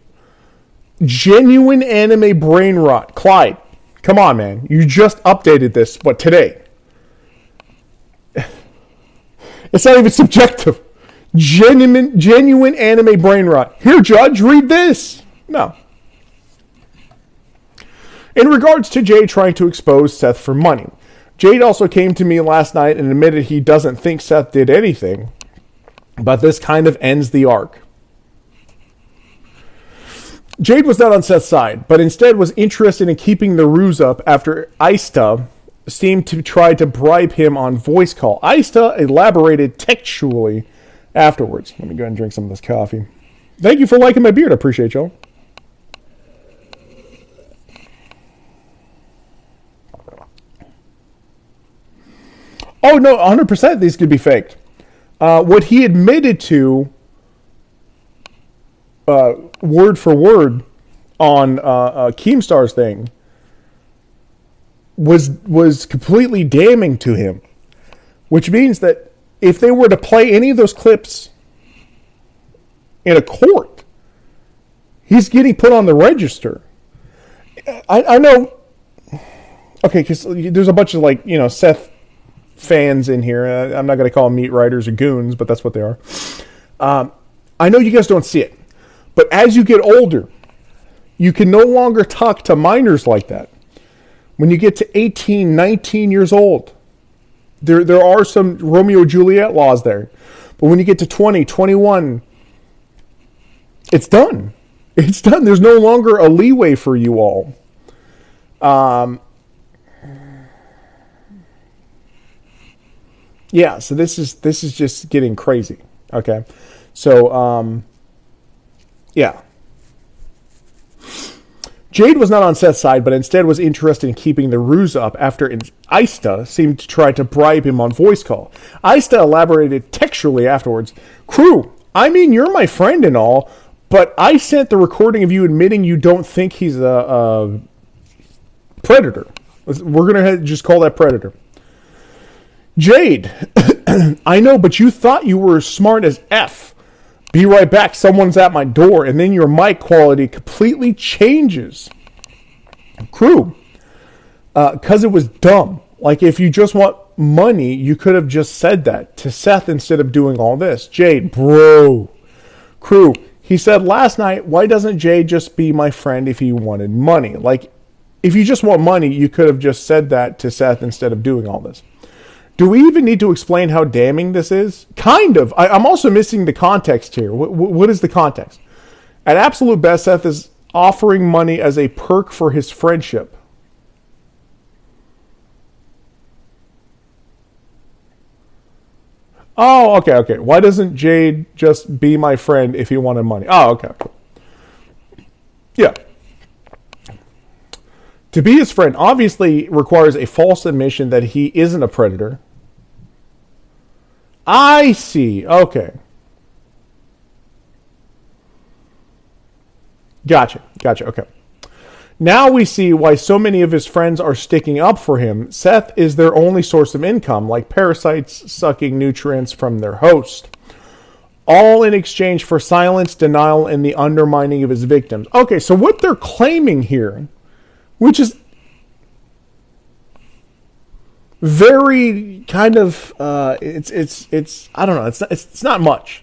Genuine anime brain rot. Clyde, come on, man. You just updated this, today? It's not even subjective. Genuine anime brain rot. Here, judge, read this. No. In regards to Jade trying to expose Seth for money, Jade also came to me last night and admitted he doesn't think Seth did anything, but this kind of ends the arc. Jade was not on Seth's side, but instead was interested in keeping the ruse up after Ista seemed to try to bribe him on voice call. Ista elaborated textually afterwards. Let me go ahead and drink some of this coffee. Thank you for liking my beard. I appreciate y'all. Oh, no, 100% these could be faked. What he admitted to, word for word, on Keemstar's thing, was completely damning to him. Which means that if they were to play any of those clips in a court, he's getting put on the register. I know... Okay, because there's a bunch of, Seth fans in here. I'm not going to call them meat riders or goons, but that's what they are. I know you guys don't see it, but as you get older, you can no longer talk to minors like that. When you get to 18, 19 years old, there are some Romeo and Juliet laws there. But when you get to 20, 21, it's done. It's done. There's no longer a leeway for you all. Yeah, so this is just getting crazy. Okay. So, yeah. Jade was not on Seth's side, but instead was interested in keeping the ruse up after Ista seemed to try to bribe him on voice call. Ista elaborated textually afterwards. Crew, I mean, you're my friend and all, but I sent the recording of you admitting you don't think he's a predator. We're going to just call that predator. Jade, I know, but you thought you were as smart as F. Be right back, someone's at my door, and then your mic quality completely changes. Crew, because it was dumb. Like, if you just want money, you could have just said that to Seth instead of doing all this. Jade, bro. Crew, he said last night, why doesn't Jade just be my friend if he wanted money? Like, if you just want money, you could have just said that to Seth instead of doing all this. Do we even need to explain how damning this is? Kind of. I'm also missing the context here. What is the context? At absolute best, Seth is offering money as a perk for his friendship. Oh, okay. Why doesn't Jade just be my friend if he wanted money? Oh, okay. Yeah. To be his friend obviously requires a false admission that he isn't a predator. I see. Okay. Gotcha. Okay. Now we see why so many of his friends are sticking up for him. Seth is their only source of income, like parasites sucking nutrients from their host. All in exchange for silence, denial, and the undermining of his victims. Okay, so what they're claiming here, which is very kind of it's I don't know, it's not much.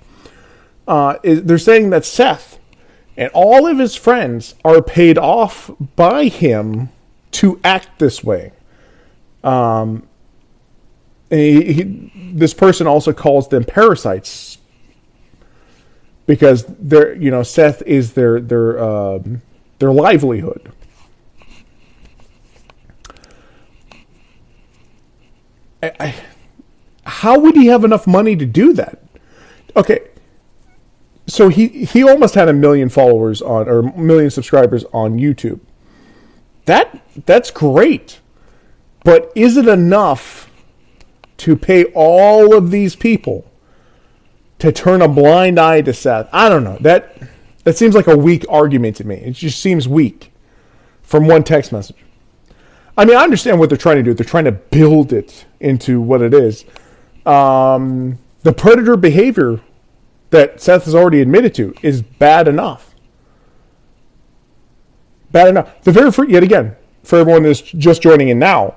They're saying that Seth and all of his friends are paid off by him to act this way. This person also calls them parasites because they're, Seth is their livelihood. How would he have enough money to do that? Okay, so he almost had 1 million followers or 1 million subscribers on YouTube. That's great, but is it enough to pay all of these people to turn a blind eye to Seth? I don't know. That seems like a weak argument to me. It just seems weak from one text message. I mean, I understand what they're trying to do. They're trying to build it into what it is. The predator behavior that Seth has already admitted to is bad enough. Bad enough. Yet again, for everyone that's just joining in now,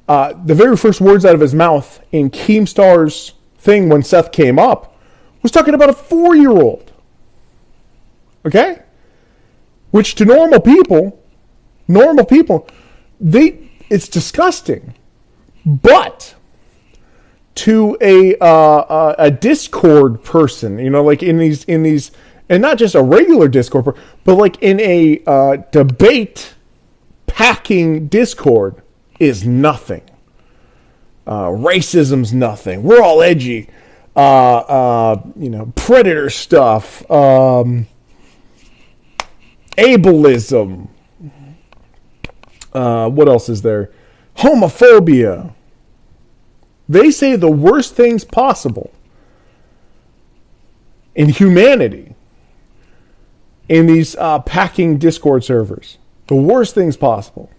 the very first words out of his mouth in Keemstar's thing when Seth came up was talking about a 4-year-old. Okay? Which to normal people, it's disgusting. But to a Discord person, like in these and not just a regular Discord, but like in a debate packing Discord is nothing. Racism's nothing. We're all edgy. Predator stuff. Ableism. What else is there? Homophobia. They say the worst things possible in humanity in these packing Discord servers. The worst things possible.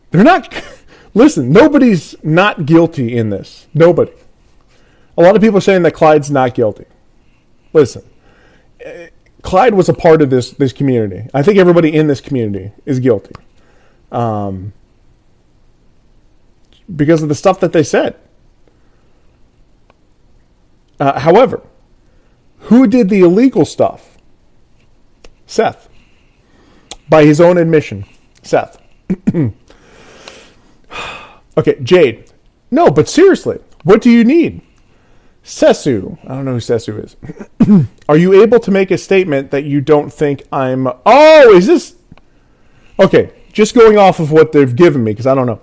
They're not... Listen, nobody's not guilty in this. Nobody. A lot of people are saying that Clyde's not guilty. Listen, Clyde was a part of this community. I think everybody in this community is guilty. Because of the stuff that they said. However, who did the illegal stuff? Seth. By his own admission. Seth. Okay, Jade. No, but seriously, what do you need? Sesu. I don't know who Sesu is. Are you able to make a statement that you don't think I'm... Oh, is this... Okay, just going off of what they've given me, because I don't know.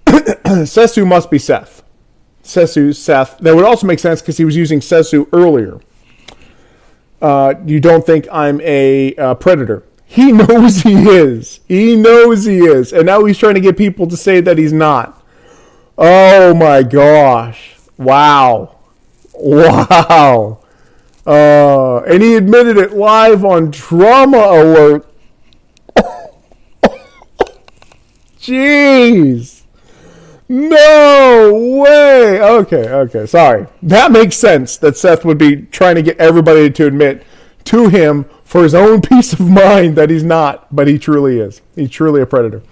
Sesu must be Seth. Sesu, Seth. That would also make sense because he was using Sesu earlier. You don't think I'm a predator. He knows he is. He knows he is. And now he's trying to get people to say that he's not. Oh my gosh. Wow. Wow. And he admitted it live on Trauma Alert. Jeez. No way. Okay. Sorry. That makes sense that Seth would be trying to get everybody to admit to him for his own peace of mind that he's not, but he truly is. He's truly a predator.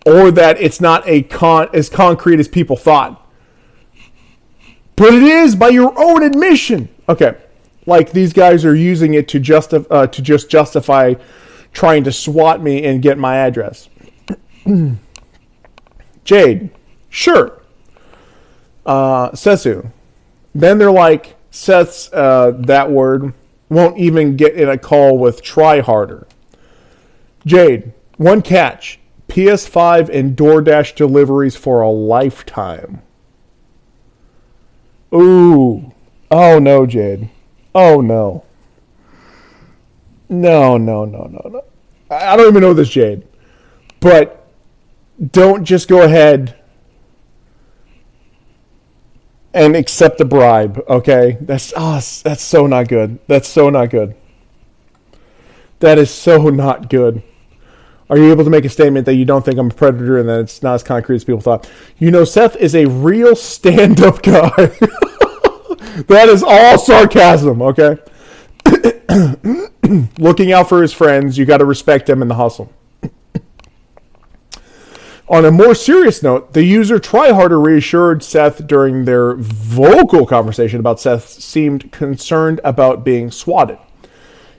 Or that it's not as concrete as people thought. But it is by your own admission. Okay. Like these guys are using it to just justify trying to swat me and get my address. Jade. Sure. Sesu. Then they're like, Seth's that word won't even get in a call with Try Harder. Jade. One catch. PS5 and DoorDash deliveries for a lifetime. Ooh. Oh no, Jade. Oh no. No. I don't even know this, Jade. But don't just go ahead and accept the bribe, okay? That's so not good. That's so not good. That is so not good. Are you able to make a statement that you don't think I'm a predator and that it's not as concrete as people thought? You know, Seth is a real stand-up guy. That is all sarcasm, okay? Looking out for his friends, you got to respect him in the hustle. On a more serious note, the user Tryharder reassured Seth during their vocal conversation about Seth seemed concerned about being swatted.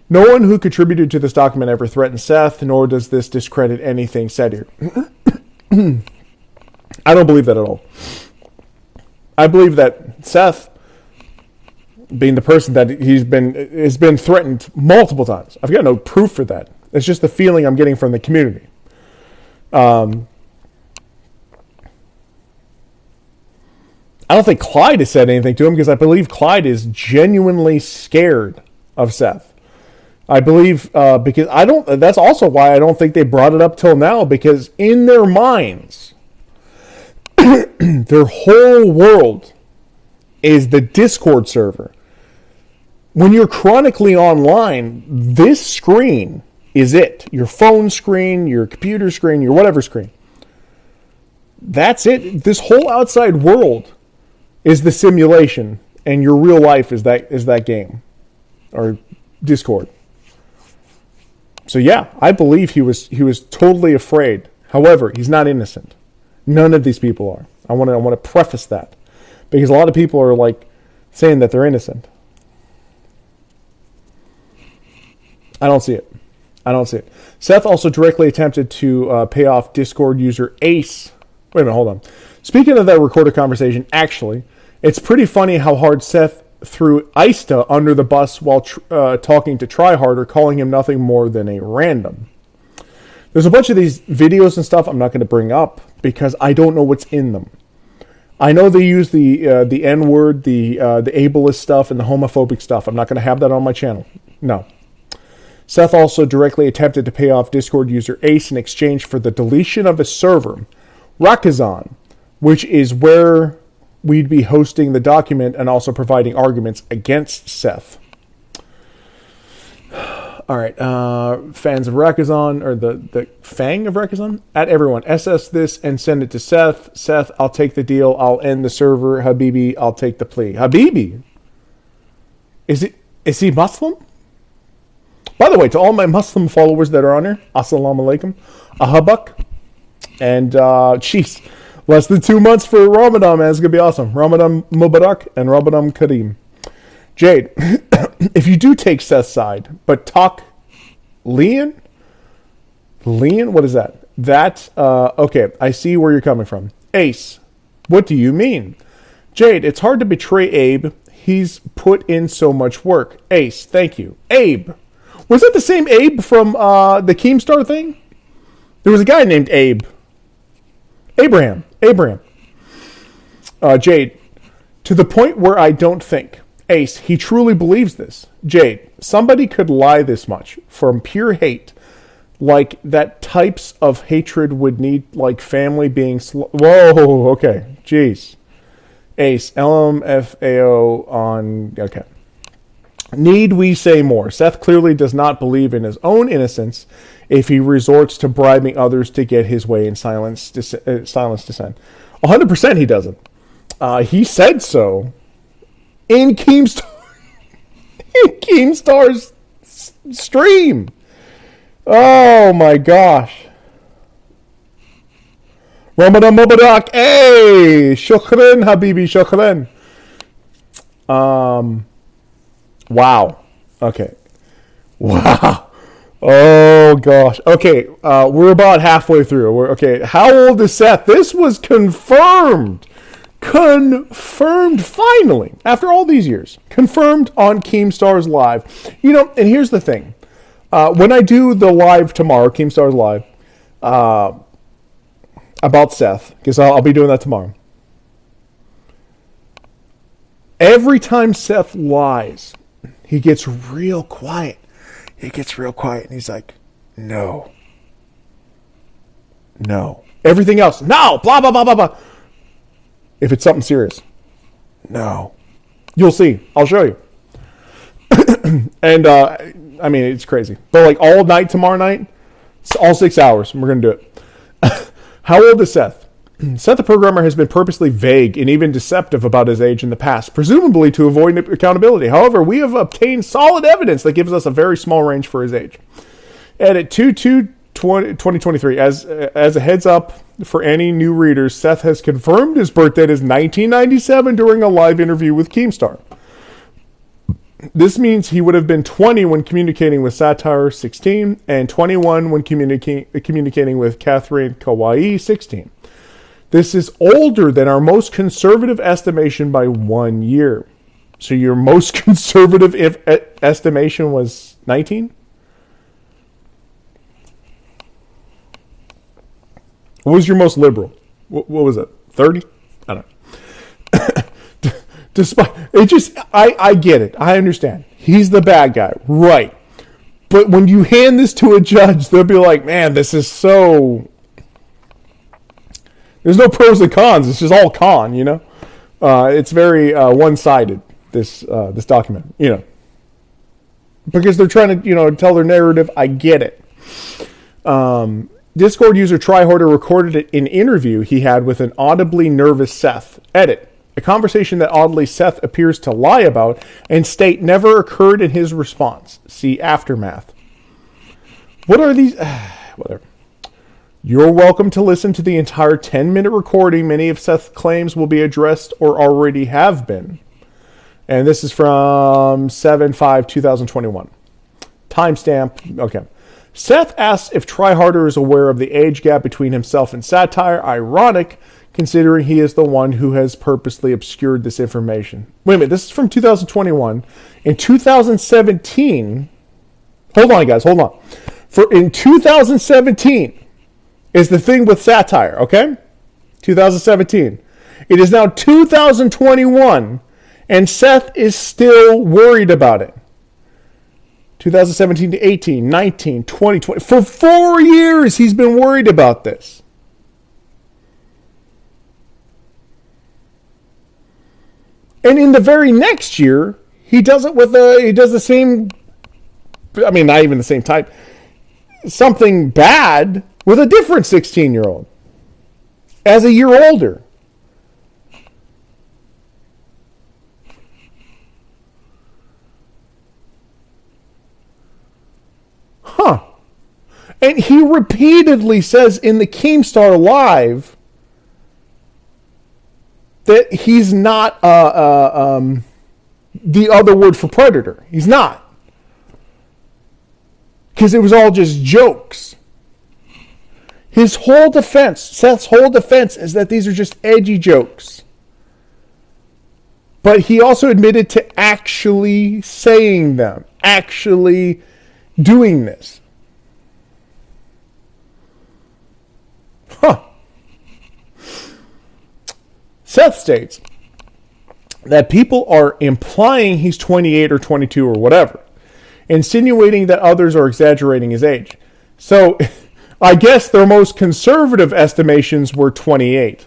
No one who contributed to this document ever threatened Seth, nor does this discredit anything said here. I don't believe that at all. I believe that Seth, being the person that has been threatened multiple times. I've got no proof for that. It's just the feeling I'm getting from the community. I don't think Clyde has said anything to him because I believe Clyde is genuinely scared of Seth. I believe because I don't. That's also why I don't think they brought it up till now, because in their minds, their whole world is the Discord server. When you're chronically online, this screen is it. Your phone screen, your computer screen, your whatever screen. That's it. This whole outside world is the simulation, and your real life is that game or Discord. So yeah, I believe he was totally afraid. However, he's not innocent. None of these people are. I want to preface that, because a lot of people are like saying that they're innocent. I don't see it. Seth also directly attempted to pay off Discord user Ace. Wait a minute, hold on. Speaking of that recorded conversation, actually, it's pretty funny how hard Seth threw Ista under the bus while talking to Tryharder, calling him nothing more than a random. There's a bunch of these videos and stuff I'm not going to bring up because I don't know what's in them. I know they use the N-word, the ableist stuff, and the homophobic stuff. I'm not going to have that on my channel. No. Seth also directly attempted to pay off Discord user Ace in exchange for the deletion of his server, Rakazan, which is where we'd be hosting the document and also providing arguments against Seth. All right, fans of Rakazan, or the Fang of Rakazan, at everyone, SS this and send it to Seth. Seth, I'll take the deal. I'll end the server. Habibi, I'll take the plea. Habibi? Is he Muslim? By the way, to all my Muslim followers that are on here, assalamu alaikum, ahabak, and jeez, less than 2 months for Ramadan, man. It's going to be awesome. Ramadan Mubarak and Ramadan Kareem. Jade, if you do take Seth's side, but talk Leon, what is that? Okay, I see where you're coming from. Ace, what do you mean? Jade, it's hard to betray Abe. He's put in so much work. Ace, thank you. Abe, was that the same Abe from the Keemstar thing? There was a guy named Abe. Abraham. Jade, to the point where I don't think. Ace, he truly believes this. Jade, somebody could lie this much from pure hate, like that types of hatred would need, like family being whoa, okay, jeez. Ace, LMFAO on, okay. Need we say more? Seth clearly does not believe in his own innocence if he resorts to bribing others to get his way and silence dissent. 100% he doesn't. He said so in Keemstar's stream. Oh my gosh. Ramadan Mubarak. Hey, shukran, Habibi, shukran. Wow. Okay. Wow. Oh gosh. Okay, we're about halfway through. Okay, how old is Seth? This was confirmed. Confirmed finally after all these years. Confirmed on Keemstar's Live. You know, and here's the thing. When I do the live tomorrow, Keemstar's Live, about Seth, because I'll be doing that tomorrow. Every time Seth lies, he gets real quiet. And he's like, no. Everything else, no, blah, blah, blah, blah, blah. If it's something serious, no. You'll see. I'll show you. And, I mean, it's crazy. But, like, all night tomorrow night, it's all 6 hours, and we're going to do it. How old is Seth? Seth the Programmer has been purposely vague and even deceptive about his age in the past, presumably to avoid accountability. However, we have obtained solid evidence that gives us a very small range for his age. Edit 2/2/2023. As a heads up for any new readers, Seth has confirmed his birthday is 1997 during a live interview with Keemstar. This means he would have been 20 when communicating with Satire, 16, and 21 when communicating with Catherine Kawaii, 16. This is older than our most conservative estimation by 1 year. So your most conservative estimation was 19? What was your most liberal? What was it? 30? I don't know. Despite it, just I get it. I understand. He's the bad guy, right? But when you hand this to a judge, they'll be like, "Man, this is so." There's no pros and cons. It's just all con, you know. It's very one-sided. This document, you know, because they're trying to, you know, tell their narrative. I get it. Discord user Tryharder recorded an interview he had with an audibly nervous Seth. Edit. A conversation that oddly Seth appears to lie about and state never occurred in his response. See Aftermath. What are these? Whatever. You're welcome to listen to the entire 10-minute recording. Many of Seth's claims will be addressed or already have been. And this is from 7/5/2021. Timestamp. Okay. Seth asks if Tryharder is aware of the age gap between himself and Satire. Ironic, considering he is the one who has purposely obscured this information. Wait a minute, this is from 2021. In 2017, hold on, guys, hold on. In 2017 is the thing with satire, okay? 2017. It is now 2021, and Seth is still worried about it. 2017 to 18, 19, 20, 20. For 4 years, he's been worried about this. And in the very next year, he does it he does the same, I mean, not even the same type, something bad with a different 16-year-old as a year older. Huh. And he repeatedly says in the Keemstar Live that he's not the other word for predator. He's not. Because it was all just jokes. His whole defense, Seth's whole defense, is that these are just edgy jokes. But he also admitted to actually saying them, actually doing this. Huh. Seth states that people are implying he's 28 or 22 or whatever, insinuating that others are exaggerating his age. So, I guess their most conservative estimations were 28.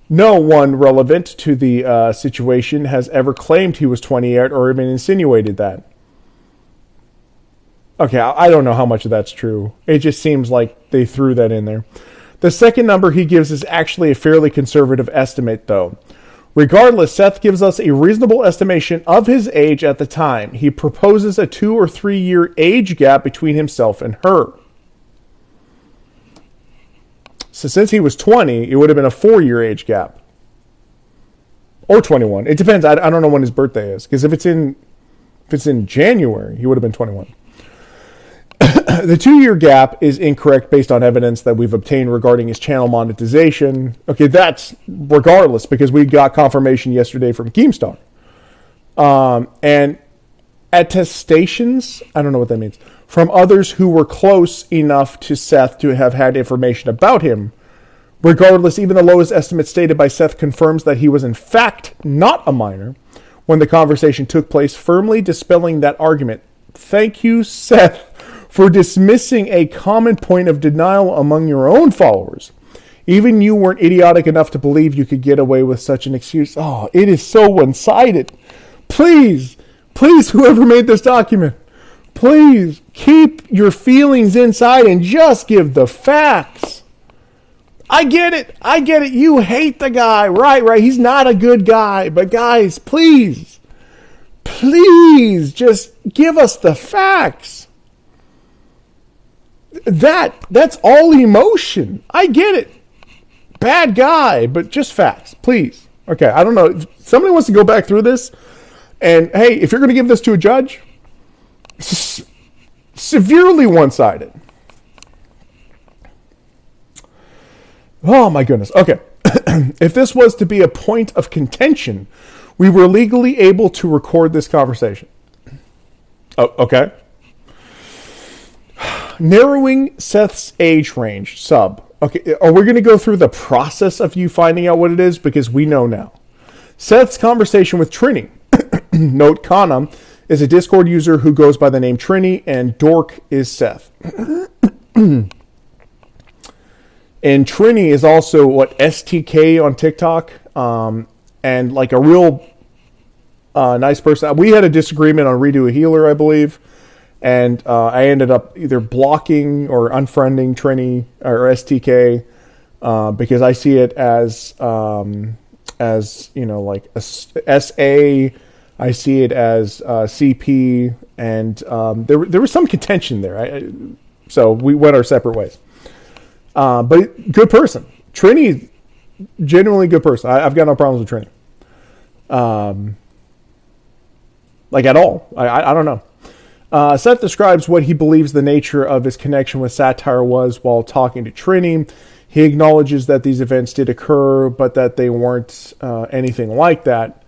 No one relevant to the situation has ever claimed he was 28 or even insinuated that. Okay, I don't know how much of that's true. It just seems like they threw that in there. The second number he gives is actually a fairly conservative estimate, though. Regardless, Seth gives us a reasonable estimation of his age at the time. He proposes a 2 or 3 year age gap between himself and her. So since he was 20, it would have been a 4-year age gap. Or 21. It depends. I don't know when his birthday is. Because if it's in January, he would have been 21. The 2-year gap is incorrect based on evidence that we've obtained regarding his channel monetization. Okay, that's regardless, because we got confirmation yesterday from Keemstar. And attestations, I don't know what that means, from others who were close enough to Seth to have had information about him. Regardless, even the lowest estimate stated by Seth confirms that he was in fact not a minor when the conversation took place, firmly dispelling that argument. Thank you, Seth, for dismissing a common point of denial among your own followers. Even you weren't idiotic enough to believe you could get away with such an excuse. Oh, it is so one-sided. Please, whoever made this document, please keep your feelings inside and just give the facts. I get it. You hate the guy. Right. He's not a good guy. But guys, please, just give us the facts. That's all emotion. I get it. Bad guy, but just facts, please. Okay, I don't know. If somebody wants to go back through this, and hey, if you're going to give this to a judge, severely one-sided. Oh my goodness. Okay. If this was to be a point of contention, we were legally able to record this conversation. Oh, okay. Narrowing Seth's age range, sub. Okay, are we going to go through the process of you finding out what it is? Because we know now. Seth's conversation with Trini. Note, Kana is a Discord user who goes by the name Trini, and Dork is Seth. And Trini is also, STK on TikTok, and like a real nice person. We had a disagreement on Redo a Healer, I believe. And I ended up either blocking or unfriending Trini or STK because I see it as like a SA. I see it as CP, and there was some contention there. So we went our separate ways. But good person, Trini, genuinely good person. I've got no problems with Trini. Like at all. I don't know. Seth describes what he believes the nature of his connection with satire was while talking to Trini. He acknowledges that these events did occur, but that they weren't anything like that,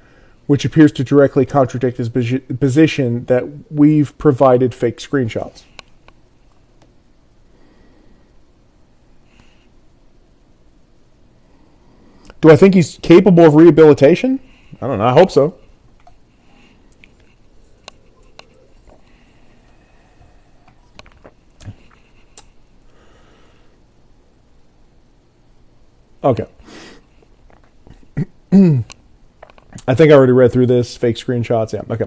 which appears to directly contradict his position that we've provided fake screenshots. Do I think he's capable of rehabilitation? I don't know. I hope so. Okay. I think I already read through this. Fake screenshots. Yeah, okay.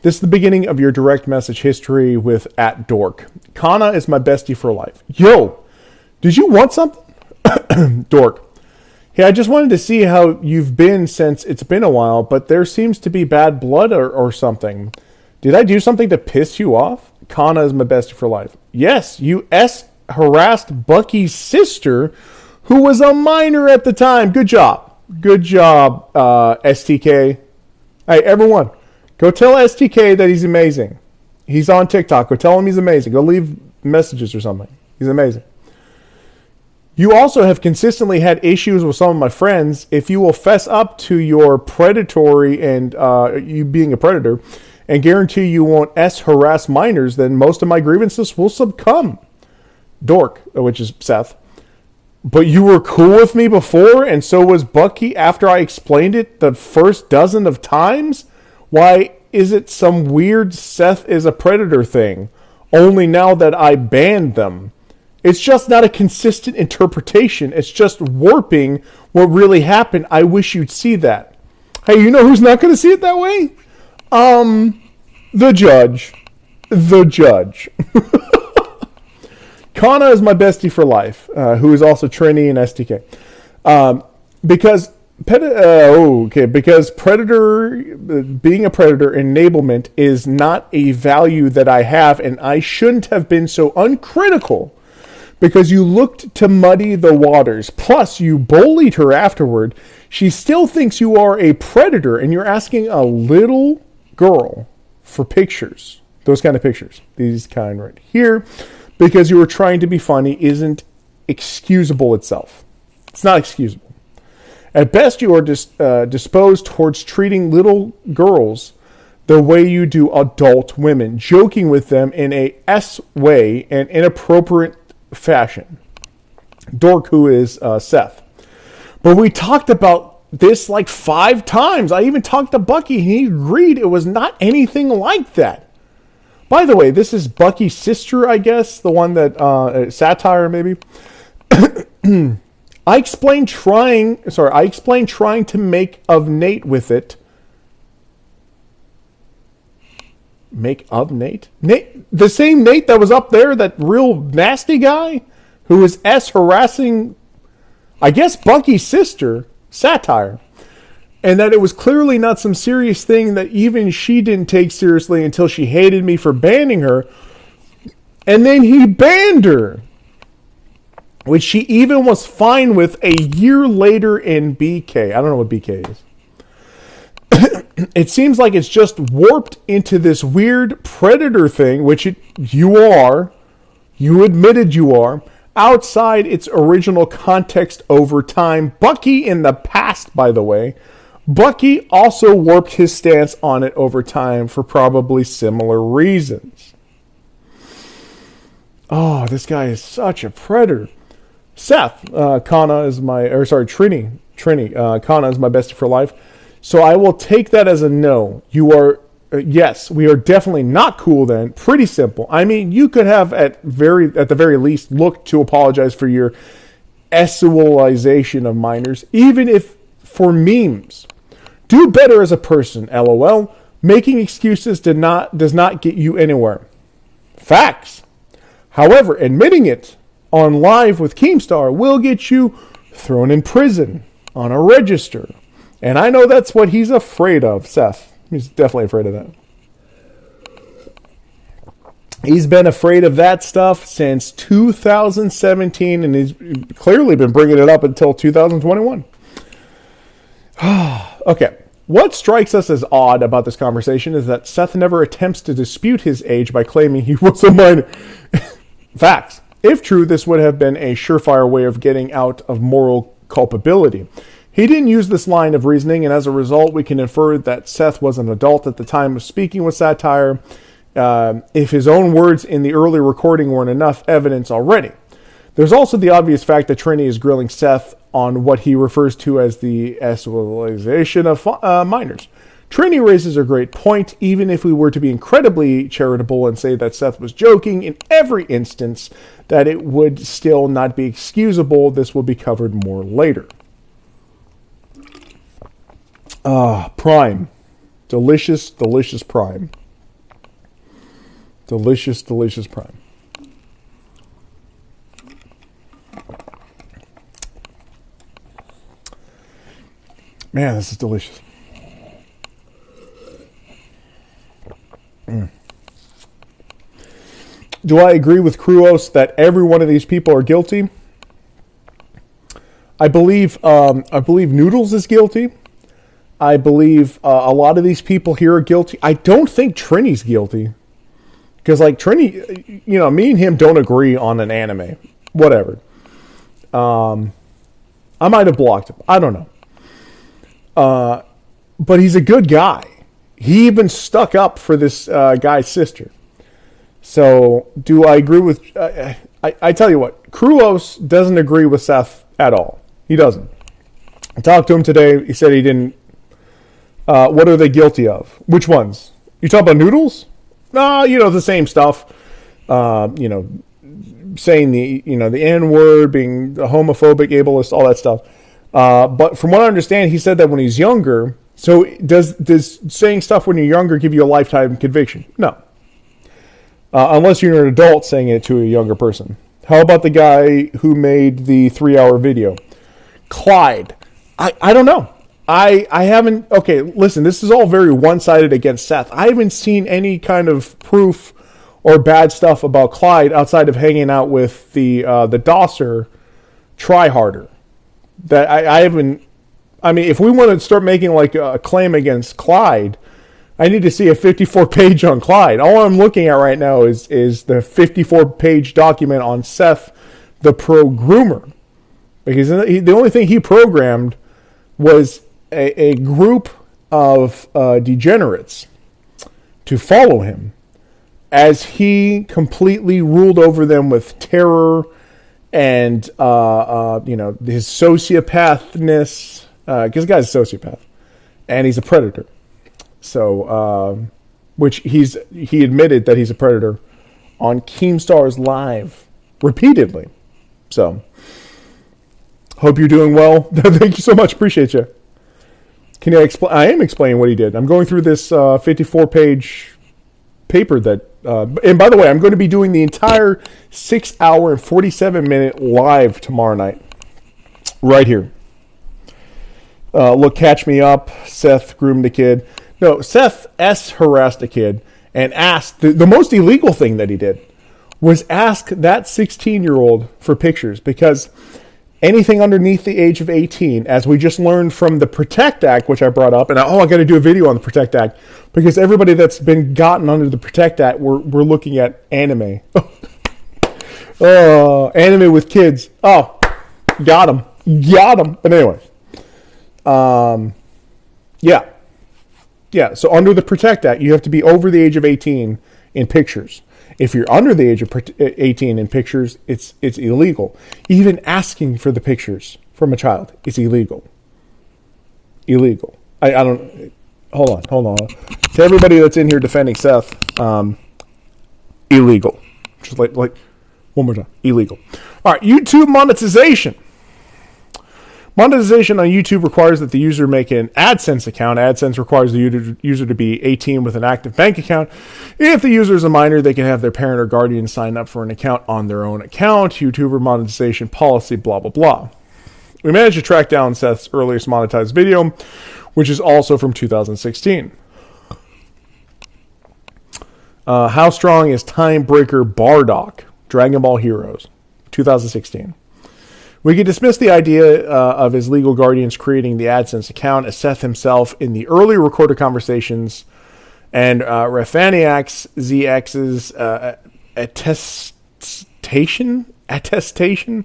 This is the beginning of your direct message history with @dork. Kana is my bestie for life. Yo, did you want something? Dork. Hey, I just wanted to see how you've been since it's been a while, but there seems to be bad blood or something. Did I do something to piss you off? Kana is my bestie for life. Yes, you harassed Bucky's sister, who was a minor at the time. Good job. Good job, STK. Hey, everyone, go tell STK that he's amazing. He's on TikTok. Go tell him he's amazing. Go leave messages or something. He's amazing. You also have consistently had issues with some of my friends. If you will fess up to your predatory and you being a predator and guarantee you won't harass minors, then most of my grievances will succumb. Dork, which is Seth. But you were cool with me before, and so was Bucky after I explained it the first dozen of times? Why is it some weird Seth is a predator thing, only now that I banned them? It's just not a consistent interpretation. It's just warping what really happened. I wish you'd see that. Hey, you know who's not going to see it that way? The judge. The judge. Kana is my bestie for life, who is also Trini and STK. Because being a predator enablement is not a value that I have, and I shouldn't have been so uncritical because you looked to muddy the waters. Plus, you bullied her afterward. She still thinks you are a predator, and you're asking a little girl for pictures. Those kind of pictures. These kind right here. Because you were trying to be funny isn't excusable itself. It's not excusable. At best, you are disposed towards treating little girls the way you do adult women, joking with them in a S way and inappropriate fashion. Dork, who is Seth. But we talked about this like 5 times. I even talked to Bucky. He agreed it was not anything like that. By the way, this is Bucky's sister, I guess, the one that satire maybe. I explained trying to make of Nate with it. Make of Nate? Nate, the same Nate that was up there, that real nasty guy who was harassing, I guess, Bucky's sister, satire. And that it was clearly not some serious thing that even she didn't take seriously until she hated me for banning her. And then he banned her, which she even was fine with a year later in BK. I don't know what BK is. It seems like it's just warped into this weird predator thing, which you are. You admitted you are. Outside its original context over time. Bucky in the past, by the way. Bucky also warped his stance on it over time for probably similar reasons. Oh, this guy is such a predator. Seth, Kana is Trini, Kana is my bestie for life. So I will take that as a no. You are, yes, we are definitely not cool then. Pretty simple. I mean, you could have at the very least looked to apologize for your sexualization of minors, even if for memes. Do better as a person, LOL. Making excuses does not get you anywhere. Facts. However, admitting it on live with Keemstar will get you thrown in prison on a register. And I know that's what he's afraid of, Seth. He's definitely afraid of that. He's been afraid of that stuff since 2017, and he's clearly been bringing it up until 2021. Okay. What strikes us as odd about this conversation is that Seth never attempts to dispute his age by claiming he was a minor. Facts. If true, this would have been a surefire way of getting out of moral culpability. He didn't use this line of reasoning, and as a result, we can infer that Seth was an adult at the time of speaking with satire, if his own words in the early recording weren't enough evidence already. There's also the obvious fact that Trini is grilling Seth on what he refers to as the escalation of minors. Trini raises a great point. Even if we were to be incredibly charitable and say that Seth was joking in every instance, that it would still not be excusable. This will be covered more later. Prime. Delicious, delicious prime. Delicious, delicious prime. Man, this is delicious. Do I agree with Kruos that every one of these people are guilty? I believe Noodles is guilty. I believe a lot of these people here are guilty. I don't think Trini's guilty. Because, like, Trini, me and him don't agree on an anime. Whatever. I might have blocked him. I don't know. But he's a good guy. He even stuck up for this guy's sister. So, do I agree with... I tell you what, Kruos doesn't agree with Seth at all. He doesn't. I talked to him today. He said he didn't... what are they guilty of? Which ones? You talking about Noodles? No, the same stuff. Saying the N-word, being homophobic, ableist, all that stuff. But from what I understand, he said that when he's younger... So does saying stuff when you're younger give you a lifetime conviction? No. Unless you're an adult saying it to a younger person. How about the guy who made the 3-hour video? Clyde. I don't know. I haven't... Okay, listen, this is all very one-sided against Seth. I haven't seen any kind of proof or bad stuff about Clyde outside of hanging out with the Dosser tryharder. That I haven't... I mean, if we want to start making like a claim against Clyde, I need to see a 54-page on Clyde. All I'm looking at right now is the 54-page document on Seth, the programmer. Because the only thing he programmed was a group of degenerates to follow him as he completely ruled over them with terror and, his sociopathness. Because the guy's a sociopath, and he's a predator. So, which he admitted that he's a predator on Keemstar's Live repeatedly. So, hope you're doing well. Thank you so much. Appreciate you. Can you explain? I am explaining what he did. I'm going through this 54-page paper that. And by the way, I'm going to be doing the entire 6-hour and 47-minute live tomorrow night, right here. Look, catch me up. Seth groomed a kid. No, Seth S. harassed a kid and asked, the most illegal thing that he did was ask that 16-year-old for pictures, because anything underneath the age of 18, as we just learned from the Protect Act, which I brought up, and I got to do a video on the Protect Act, because everybody that's been gotten under the Protect Act, we're looking at anime. Anime with kids. Oh, got him. But anyway. Yeah. So under the Protect Act, you have to be over the age of 18 in pictures. If you're under the age of 18 in pictures, it's illegal. Even asking for the pictures from a child is illegal. Illegal. I don't. Hold on. To everybody that's in here defending Seth, illegal. Just like one more time. Illegal. All right. YouTube monetization. Monetization on YouTube requires that the user make an AdSense account. AdSense requires the user to be 18 with an active bank account. If the user is a minor, they can have their parent or guardian sign up for an account on their own account. YouTuber monetization policy, blah, blah, blah. We managed to track down Seth's earliest monetized video, which is also from 2016. How strong is Timebreaker Bardock? Dragon Ball Heroes, 2016. We could dismiss the idea of his legal guardians creating the AdSense account, as Seth himself in the early recorded conversations and Rafaniak's ZX's attestation attestation,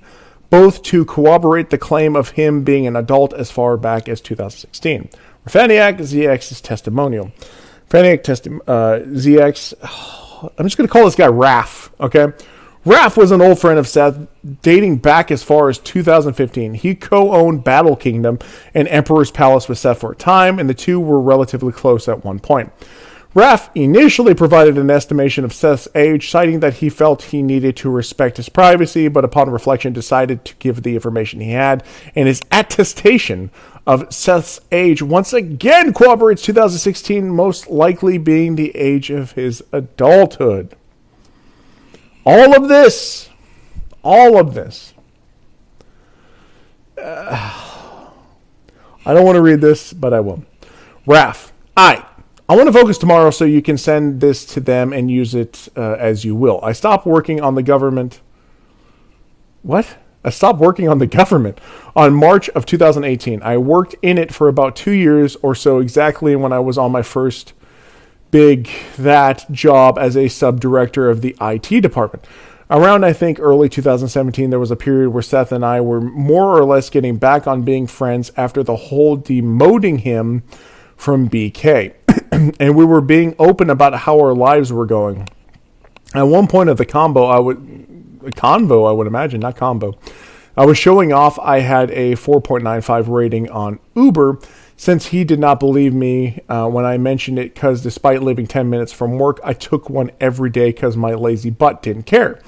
both to corroborate the claim of him being an adult as far back as 2016. Rafaniak ZX's testimonial. Rafaniak ZX, I'm just going to call this guy Raf, okay? Raf was an old friend of Seth, dating back as far as 2015. He co-owned Battle Kingdom and Emperor's Palace with Seth for a time, and the two were relatively close at one point. Raf initially provided an estimation of Seth's age, citing that he felt he needed to respect his privacy, but upon reflection decided to give the information he had, and his attestation of Seth's age once again corroborates 2016, most likely being the age of his adulthood. All of this. I don't want to read this, but I will. Raf, I want to focus tomorrow so you can send this to them and use it as you will. I stopped working on the government. What? I stopped working on the government on March of 2018. I worked in it for about 2 years or so, exactly when I was on my first that job as a sub-director of the IT department. Around, I think, early 2017, there was a period where Seth and I were more or less getting back on being friends after the whole demoting him from BK. And we were being open about how our lives were going. At one point of the convo, I would imagine, not combo, I was showing off I had a 4.95 rating on Uber, since he did not believe me when I mentioned it, because despite living 10 minutes from work, I took one every day because my lazy butt didn't care.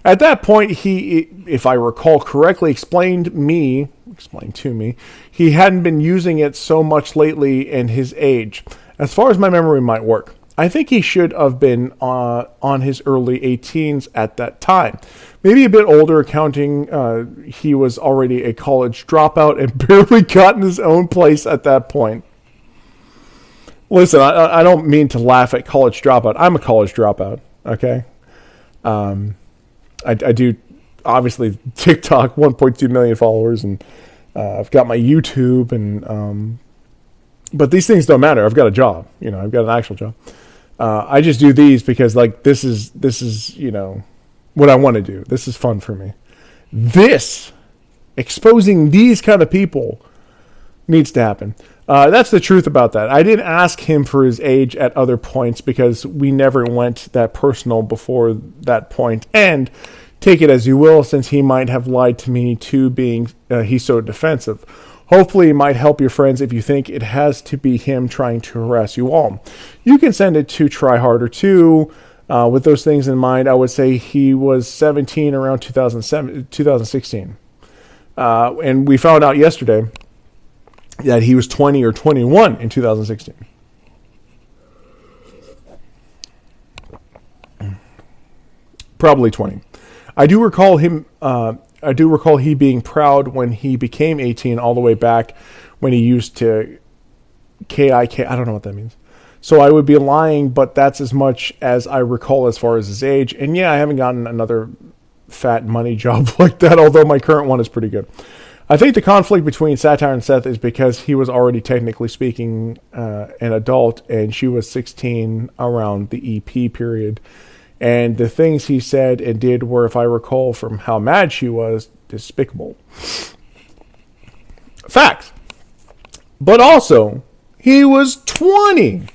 At that point, he, if I recall correctly, explained to me, he hadn't been using it so much lately and his age. As far as my memory might work, I think he should have been on his early 18s at that time. Maybe a bit older, counting he was already a college dropout and barely gotten his own place at that point. Listen, I don't mean to laugh at college dropout. I'm a college dropout, okay? I do, obviously, TikTok, 1.2 million followers, and I've got my YouTube, and but these things don't matter. I've got a job. I've got an actual job. I just do these because, this is what I want to do. This is fun for me. Exposing these kind of people needs to happen. That's the truth about that. I didn't ask him for his age at other points because we never went that personal before that point. And take it as you will, since he might have lied to me too, being he's so defensive. Hopefully it might help your friends if you think it has to be him trying to harass you all. You can send it to Try Harder too. With those things in mind, I would say he was 17 around 2016. And we found out yesterday that he was 20 or 21 in 2016. Probably 20. I do recall he being proud when he became 18 all the way back when he used to KIK. I don't know what that means. So I would be lying, but that's as much as I recall as far as his age. And yeah, I haven't gotten another fat money job like that, although my current one is pretty good. I think the conflict between Satire and Seth is because he was already technically speaking an adult and she was 16 around the EP period. And the things he said and did were, if I recall from how mad she was, despicable. Facts. But also, he was 20.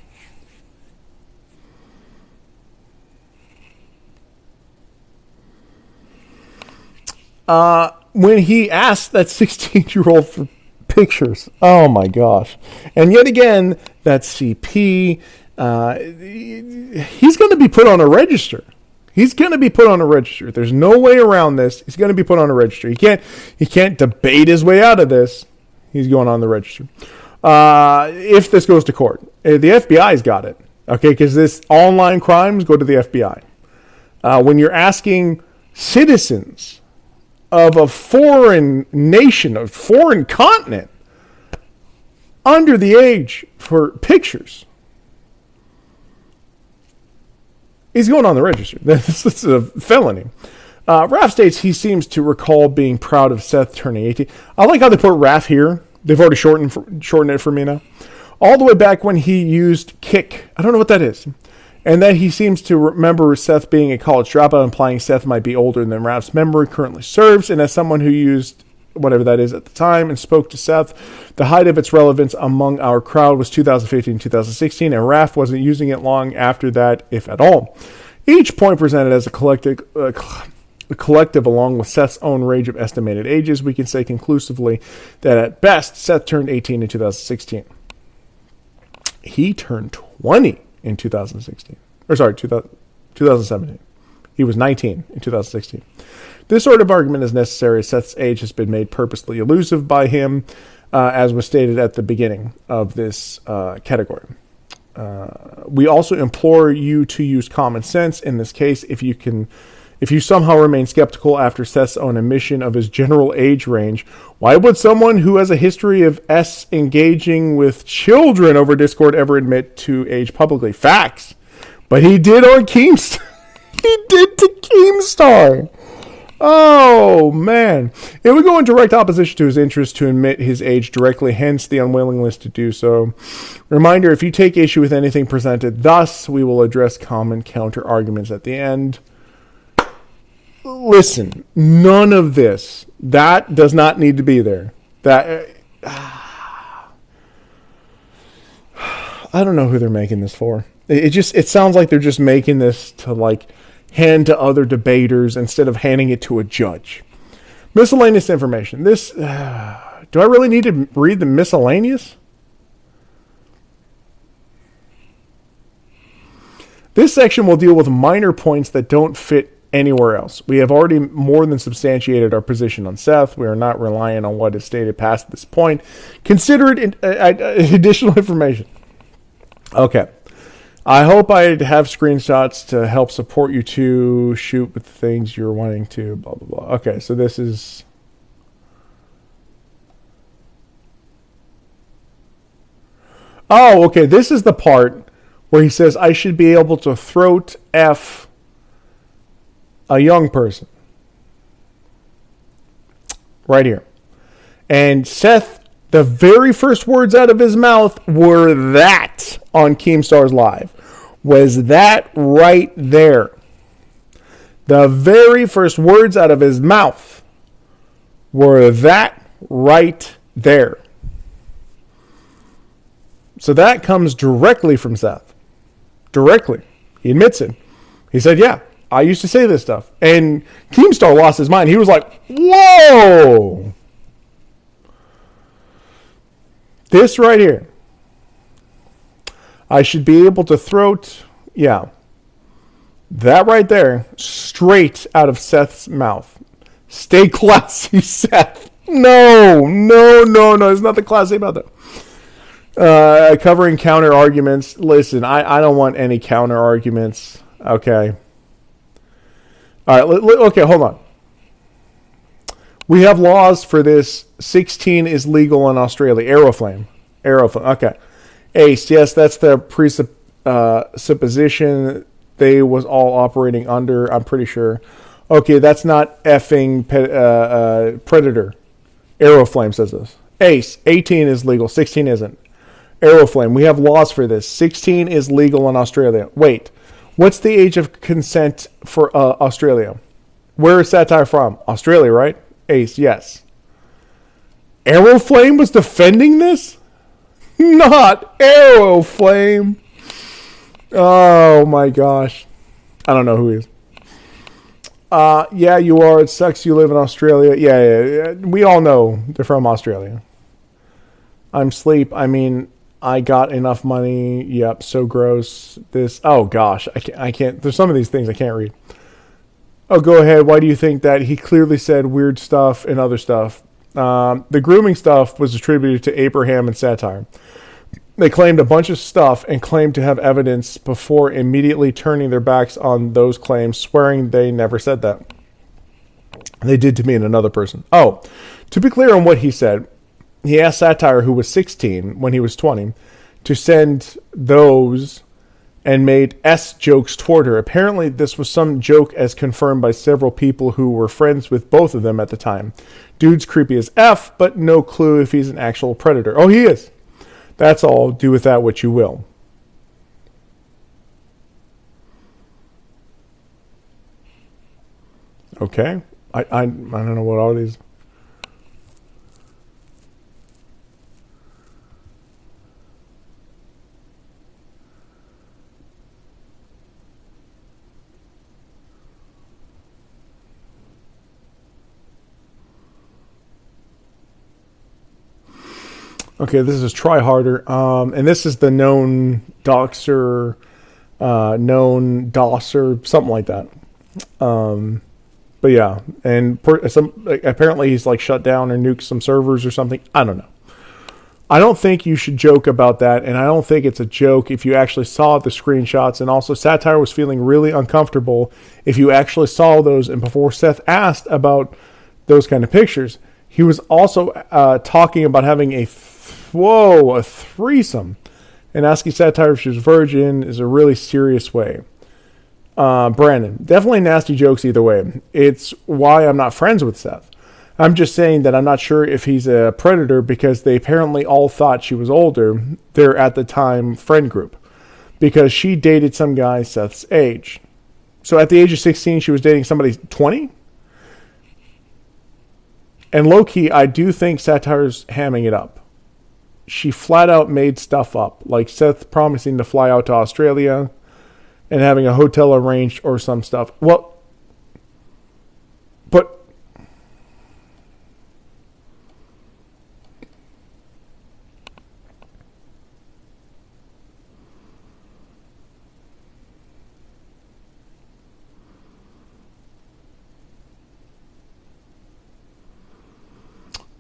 When he asked that 16-year-old for pictures. Oh my gosh. And yet again, that CP... he's going to be put on a register. There's no way around this. He's going to be put on a register. He can't debate his way out of this. He's going on the register. If this goes to court, the FBI's got it. Okay, because this online crimes go to the FBI. When you're asking citizens of a foreign nation, a foreign continent, under the age for pictures, he's going on the register. This is a felony. Raph states he seems to recall being proud of Seth turning 18. I like how they put Raph here. They've already shortened it for me now. All the way back when he used Kick. I don't know what that is. and that he seems to remember Seth being a college dropout, implying Seth might be older than Raph's memory currently serves. And as someone who used whatever that is at the time and spoke to Seth, the height of its relevance among our crowd was 2015, 2016, and Raph wasn't using it long after that, if at all. Each point presented as a collective along with Seth's own range of estimated ages, we can say conclusively that at best, Seth turned 18 in 2016. He turned 20 in 2016. 2017. He was 19 in 2016. This sort of argument is necessary as Seth's age has been made purposely elusive by him, as was stated at the beginning of this category. We also implore you to use common sense in this case. If you somehow remain skeptical after Seth's own admission of his general age range, why would someone who has a history of engaging with children over Discord ever admit to age publicly? Facts. But he did on Keemstar. He did to Keemstar. Oh, man. It would go in direct opposition to his interest to admit his age directly, hence the unwillingness to do so. Reminder, if you take issue with anything presented thus, we will address common counter-arguments at the end. Listen, none of this. That does not need to be there. I don't know who they're making this for. It sounds like they're just making this to hand to other debaters instead of handing it to a judge. Miscellaneous information. This do I really need to read the miscellaneous? This section will deal with minor points that don't fit anywhere else. We have already more than substantiated our position on Seth. We are not relying on what is stated past this point. Consider it additional information. Okay. I hope I have screenshots to help support you to shoot with the things you're wanting to, blah, blah, blah. Okay, so this is... Oh, okay, this is the part where he says, I should be able to throat F a young person. Right here. And Seth, the very first words out of his mouth were that on Keemstar's Live. Was that right there. The very first words out of his mouth were that right there. So that comes directly from Seth. Directly. He admits it. He said, yeah, I used to say this stuff. And Keemstar lost his mind. He was like, whoa. This right here. I should be able to throat, yeah. That right there, straight out of Seth's mouth. Stay classy, Seth. No. There's nothing classy about that. Covering counter arguments. Listen, I don't want any counter arguments. Okay. All right. Okay, hold on. We have laws for this. 16 is legal in Australia. Aeroflame. Okay. Ace. Yes, that's the presupposition they was all operating under. I'm pretty sure. Okay, that's not effing Predator. Aeroflame says this. Ace. 18 is legal. 16 isn't. Aeroflame. We have laws for this. 16 is legal in Australia. Wait. What's the age of consent for Australia? Where is satire from? Australia, right? Ace, yes. Aeroflame was defending this? Not Aeroflame. Oh my gosh. I don't know who he is. Yeah, you are. It sucks you live in Australia. Yeah. We all know they're from Australia. I'm sleep. I mean, I got enough money. Yep, so gross. This. Oh gosh, I can't. There's some of these things I can't read. Oh, go ahead. Why do you think that? He clearly said weird stuff and other stuff. The grooming stuff was attributed to Abraham and satire. They claimed a bunch of stuff and claimed to have evidence before immediately turning their backs on those claims, swearing they never said that. They did to me and another person. Oh, to be clear on what he said, he asked Satire, who was 16 when he was 20, to send those and made S jokes toward her. Apparently, this was some joke as confirmed by several people who were friends with both of them at the time. Dude's creepy as F, but no clue if he's an actual predator. Oh, he is. That's all. Do with that what you will. Okay. I don't know what all these. Okay, this is Try Harder. And this is the known doxer, known dosser, something like that. But yeah, and apparently he's like shut down or nuked some servers or something. I don't know. I don't think you should joke about that, and I don't think it's a joke if you actually saw the screenshots. And also, Satire was feeling really uncomfortable if you actually saw those. And before Seth asked about those kind of pictures, he was also talking about having a threesome, and asking Satire if she was virgin is a really serious way. Brandon, definitely nasty jokes either way. It's why I'm not friends with Seth. I'm just saying that I'm not sure if he's a predator because they apparently all thought she was older. Their at the time friend group, because she dated some guy Seth's age. So at the age of 16, she was dating somebody 20. And low key, I do think Satire's hamming it up. She flat out made stuff up, like Seth promising to fly out to Australia and having a hotel arranged or some stuff. Well, but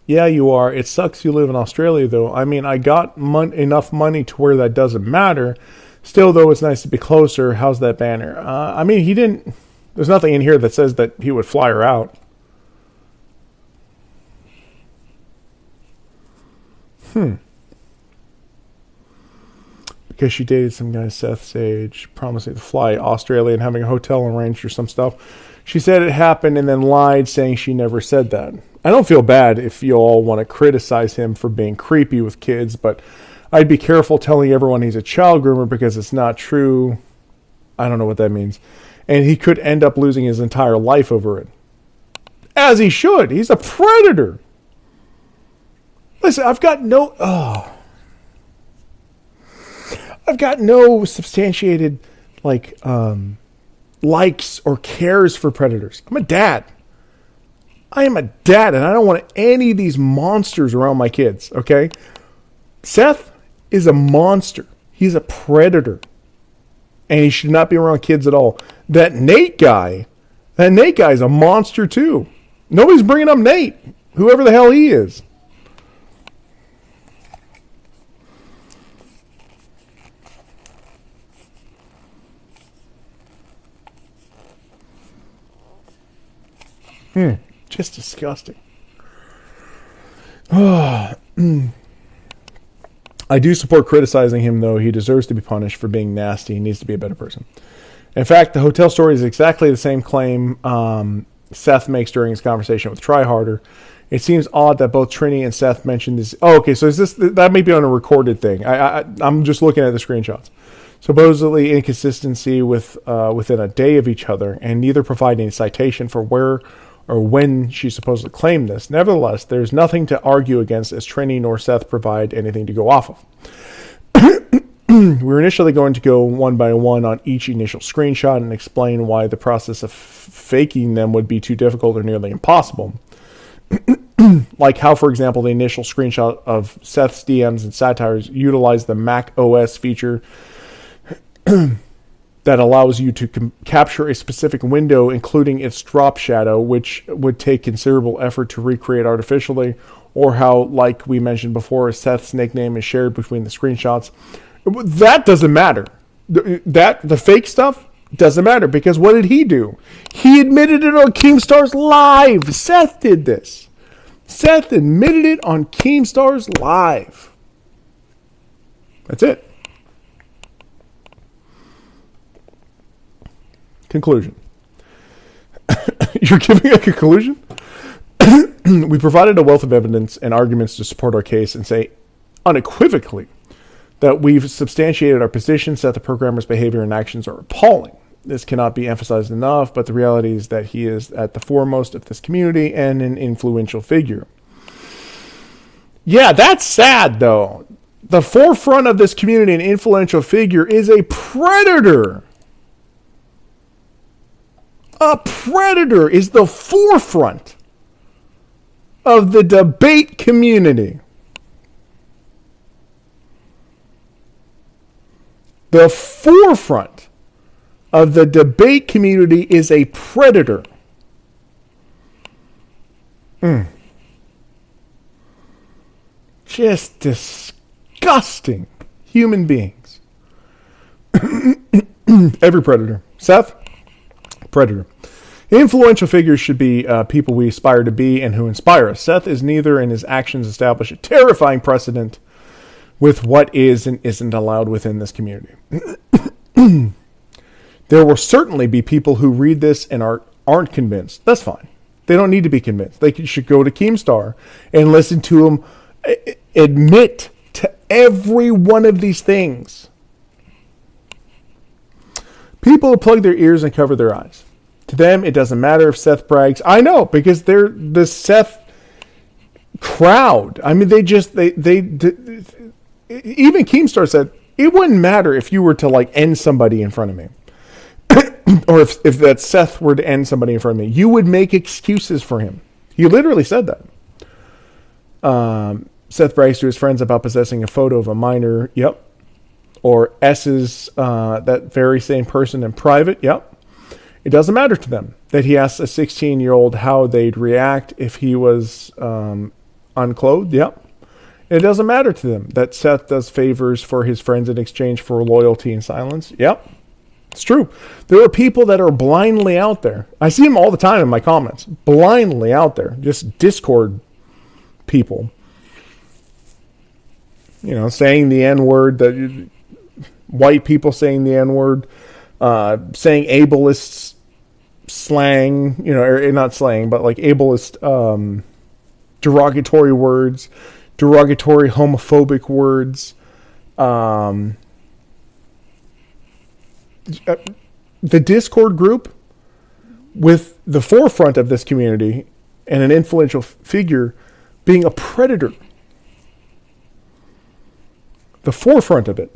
yeah, you are. It sucks you live in Australia, though. I mean, I got enough money to where that doesn't matter. Still, though, it's nice to be closer. How's that banner? I mean, he didn't... There's nothing in here that says that he would fly her out. Because she dated some guy Seth's age, promising to fly Australia and having a hotel arranged or some stuff. She said it happened and then lied, saying she never said that. I don't feel bad if you all want to criticize him for being creepy with kids, but I'd be careful telling everyone he's a child groomer because it's not true. I don't know what that means. And he could end up losing his entire life over it. As he should. He's a predator. Listen, I've got no substantiated likes or cares for predators. I'm a dad. I am a dad, and I don't want any of these monsters around my kids, okay? Seth is a monster. He's a predator. And he should not be around kids at all. That Nate guy is a monster too. Nobody's bringing up Nate, whoever the hell he is. Just disgusting. I do support criticizing him, though. He deserves to be punished for being nasty. He needs to be a better person. In fact, the hotel story is exactly the same claim Seth makes during his conversation with Try Harder. It seems odd that both Trini and Seth mentioned this. Oh, okay, so is this that may be on a recorded thing. I'm just looking at the screenshots. Supposedly inconsistency within a day of each other, and neither provide any citation for where or when she supposedly claimed this. Nevertheless, there's nothing to argue against, as Trini nor Seth provide anything to go off of. We're initially going to go one by one on each initial screenshot and explain why the process of faking them would be too difficult or nearly impossible. Like how, for example, the initial screenshot of Seth's DMs and Satires utilize the Mac OS feature that allows you to capture a specific window, including its drop shadow, which would take considerable effort to recreate artificially, or how, like we mentioned before, Seth's nickname is shared between the screenshots. That doesn't matter. The fake stuff doesn't matter, because what did he do? He admitted it on Keemstar's Live. Seth did this. Seth admitted it on Keemstar's Live. That's it. Conclusion. You're giving a conclusion? We provided a wealth of evidence and arguments to support our case and say unequivocally that we've substantiated our position, that the programmer's behavior and actions are appalling. This cannot be emphasized enough, but the reality is that he is at the foremost of this community and an influential figure. Yeah, that's sad, though. The forefront of this community and influential figure is a predator. A predator is the forefront of the debate community. The forefront of the debate community is a predator. Just disgusting human beings. Every predator. Seth? Predator. Influential figures should be people we aspire to be and who inspire us. Seth is neither, and his actions establish a terrifying precedent with what is and isn't allowed within this community. There will certainly be people who read this and aren't convinced. That's fine. They don't need to be convinced. They should go to Keemstar and listen to him admit to every one of these things. People plug their ears and cover their eyes. To them, it doesn't matter if Seth brags. I know, because they're the Seth crowd. I mean, they even Keemstar said, it wouldn't matter if you were to like end somebody in front of me. Or if that Seth were to end somebody in front of me. You would make excuses for him. He literally said that. Seth brags to his friends about possessing a photo of a minor. Yep. Or S's that very same person in private. Yep. It doesn't matter to them that he asks a 16-year-old how they'd react if he was unclothed. Yep. It doesn't matter to them that Seth does favors for his friends in exchange for loyalty and silence. Yep. It's true. There are people that are blindly out there. I see them all the time in my comments. Blindly out there. Just Discord people. You know, saying the N-word. White people saying the N-word. Saying ableist slang. You know, or not slang, but like ableist derogatory words. Derogatory homophobic words. The Discord group with the forefront of this community and an influential figure being a predator. The forefront of it.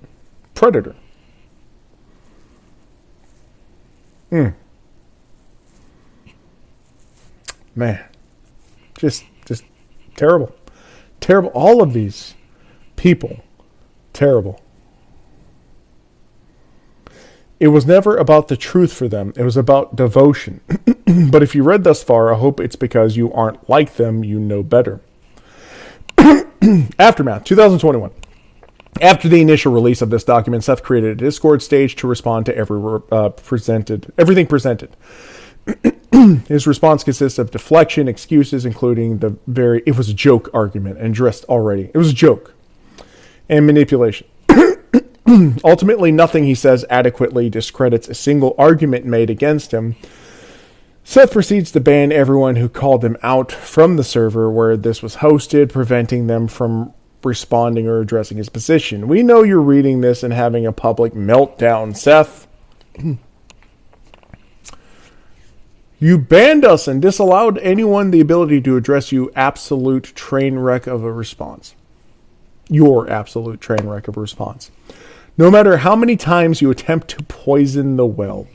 Predator. Man. Just terrible. Terrible. All of these people. Terrible. It was never about the truth for them. It was about devotion. But if you read thus far, I hope it's because you aren't like them. You know better. Aftermath, 2021. After the initial release of this document, Seth created a Discord stage to respond to everything presented. His response consists of deflection, excuses, including it was a joke argument and addressed already. It was a joke. And manipulation. Ultimately, nothing he says adequately discredits a single argument made against him. Seth proceeds to ban everyone who called him out from the server where this was hosted, preventing them from responding or addressing his position. We know you're reading this and having a public meltdown, Seth. You banned us and disallowed anyone the ability to address you. Absolute train wreck of a response. Your absolute train wreck of a response. No matter how many times you attempt to poison the well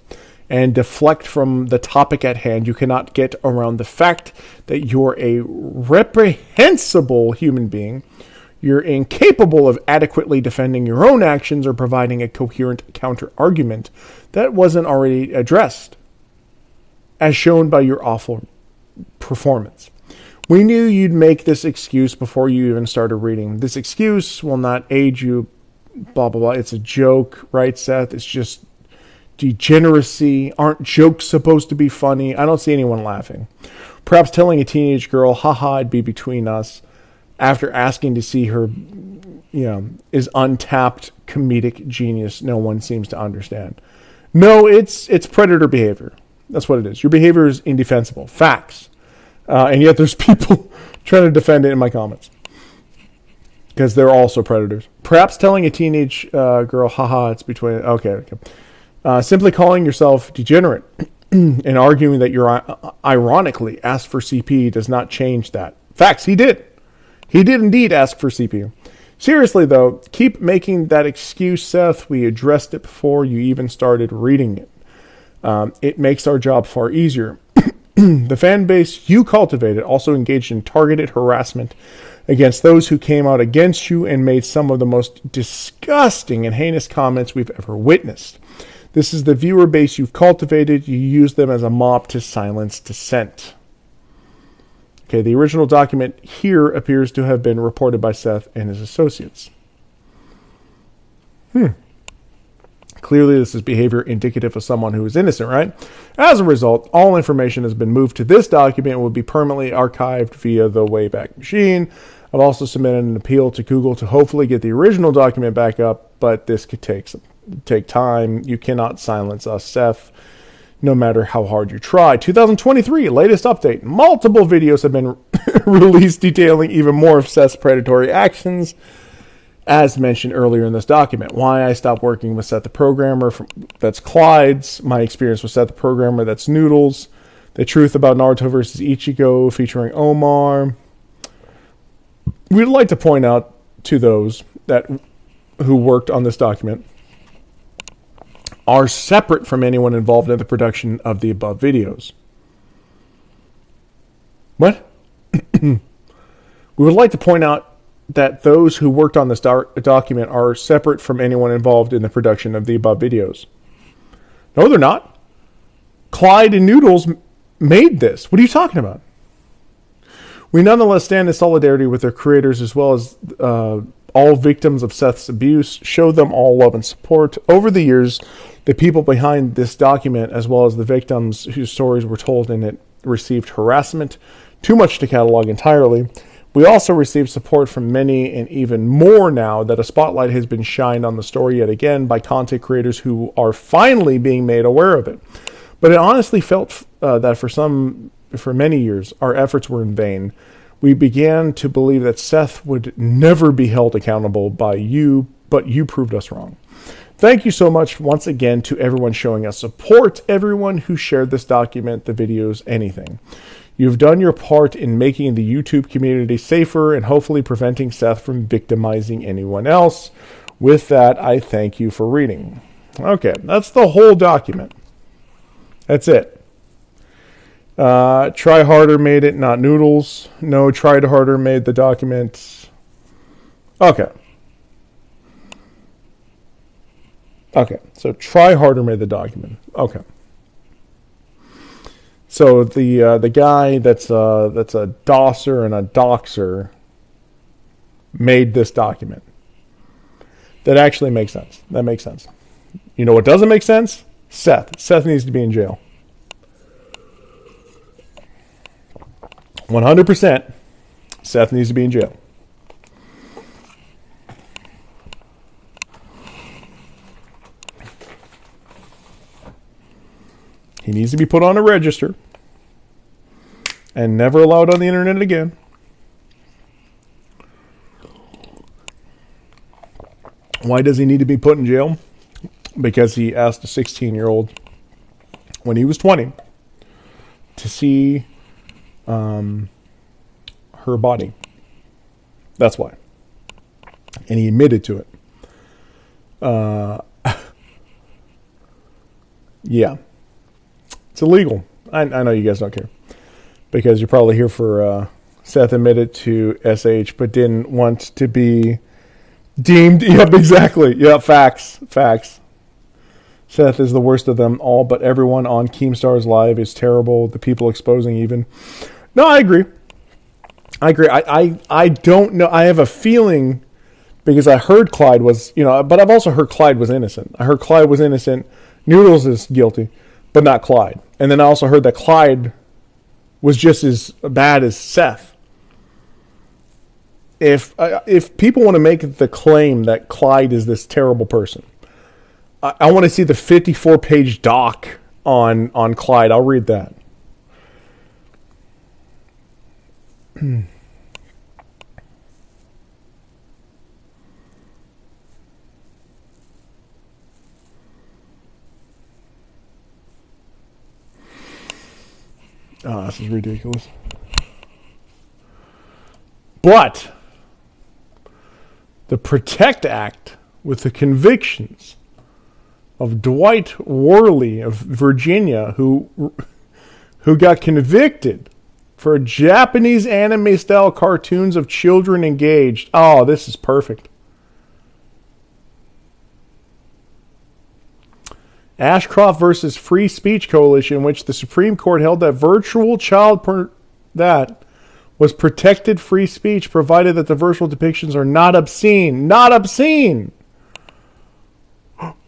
and deflect from the topic at hand, you cannot get around the fact that you're a reprehensible human being. You're incapable of adequately defending your own actions or providing a coherent counter-argument that wasn't already addressed, as shown by your awful performance. We knew you'd make this excuse before you even started reading. This excuse will not aid you, blah, blah, blah. It's a joke, right, Seth? It's just degeneracy. Aren't jokes supposed to be funny? I don't see anyone laughing. Perhaps telling a teenage girl, haha, it'd be between us, after asking to see her, is untapped comedic genius no one seems to understand. No, it's predator behavior. That's what it is. Your behavior is indefensible. Facts. And yet there's people trying to defend it in my comments. Because they're also predators. Perhaps telling a teenage girl, haha, it's between... Okay. Simply calling yourself degenerate and arguing that you're ironically asked for CP does not change that. Facts, he did. He did indeed ask for CPU. Seriously, though, keep making that excuse, Seth. We addressed it before you even started reading it. It makes our job far easier. The fan base you cultivated also engaged in targeted harassment against those who came out against you and made some of the most disgusting and heinous comments we've ever witnessed. This is the viewer base you've cultivated. You use them as a mop to silence dissent. Okay, the original document here appears to have been reported by Seth and his associates. Clearly, this is behavior indicative of someone who is innocent, right? As a result, all information has been moved to this document and will be permanently archived via the Wayback Machine. I've also submitted an appeal to Google to hopefully get the original document back up, but this could take time. You cannot silence us, Seth, no matter how hard you try. 2023, latest update. Multiple videos have been released detailing even more of Seth's predatory actions, as mentioned earlier in this document. Why I stopped working with Seth the Programmer, that's Clyde's. My experience with Seth the Programmer, that's Noodles. The truth about Naruto versus Ichigo, featuring Omar. We'd like to point out to those who worked on this document are separate from anyone involved in the production of the above videos. What? We would like to point out that those who worked on this document are separate from anyone involved in the production of the above videos. No, they're not. Clyde and Noodles made this. What are you talking about? We nonetheless stand in solidarity with their creators as well as all victims of Seth's abuse. Show them all love and support. Over the years, the people behind this document, as well as the victims whose stories were told in it, received harassment, too much to catalog entirely. We also received support from many and even more now that a spotlight has been shined on the story yet again by content creators who are finally being made aware of it. But it honestly felt that for many years, our efforts were in vain. We began to believe that Seth would never be held accountable by you, but you proved us wrong. Thank you so much once again to everyone showing us support, everyone who shared this document, the videos, anything. You've done your part in making the YouTube community safer and hopefully preventing Seth from victimizing anyone else. With that, I thank you for reading. Okay, that's the whole document. That's it. Try Harder made it, not Noodles. No, Tried Harder made the document. Okay. Okay, so Try Harder made the document. Okay. So the guy that's a dosser and a doxer made this document. That actually makes sense. That makes sense. You know what doesn't make sense? Seth. Seth needs to be in jail. 100%. Seth needs to be in jail. He needs to be put on a register and never allowed on the internet again. Why does he need to be put in jail? Because he asked a 16-year-old when he was 20 to see her body. That's why. And he admitted to it. Yeah. It's illegal. I know you guys don't care. Because you're probably here for Seth admitted to SH but didn't want to be deemed. Yep, exactly. Yep, facts. Seth is the worst of them all, but everyone on Keemstar's Live is terrible. The people exposing even. No, I agree. I don't know. I have a feeling because I heard Clyde was, but I've also heard Clyde was innocent. I heard Clyde was innocent. Noodles is guilty, but not Clyde. And then I also heard that Clyde was just as bad as Seth. If people want to make the claim that Clyde is this terrible person, I want to see the 54-page doc on Clyde. I'll read that. Oh, this is ridiculous. But the PROTECT Act, with the convictions of Dwight Worley of Virginia, who got convicted for Japanese anime-style cartoons of children engaged. Oh, this is perfect. Ashcroft versus Free Speech Coalition, in which the Supreme Court held that virtual that was protected free speech, provided that the virtual depictions are not obscene. Not obscene!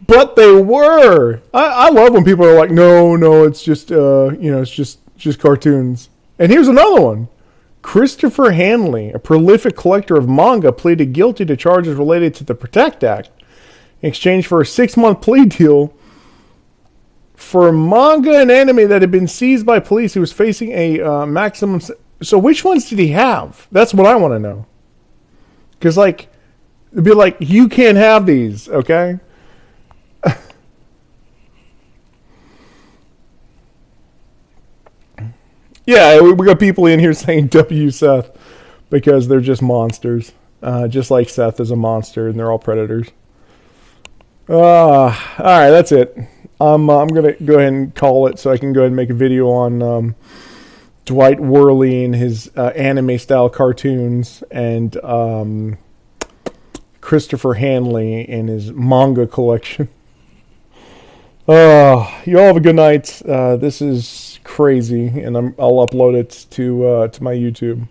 But they were! I love when people are like, no, it's just, it's just cartoons. And here's another one. Christopher Hanley, a prolific collector of manga, pleaded guilty to charges related to the PROTECT Act in exchange for a 6-month plea deal for manga and anime that had been seized by police. He was facing a maximum... So which ones did he have? That's what I want to know. Because, like, it'd be like, you can't have these, okay? Yeah, we got people in here saying W Seth because they're just monsters. Just like Seth is a monster and they're all predators. All right, that's it. I'm going to go ahead and call it so I can go ahead and make a video on Dwight Worley and his anime-style cartoons and Christopher Hanley and his manga collection. You all have a good night. This is crazy, and I'll upload it to my YouTube.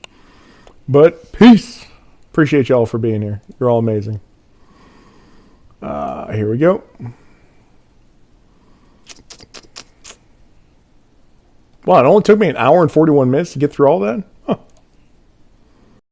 But peace. Appreciate y'all for being here. You're all amazing. Here we go. Wow, it only took me an hour and 41 minutes to get through all that?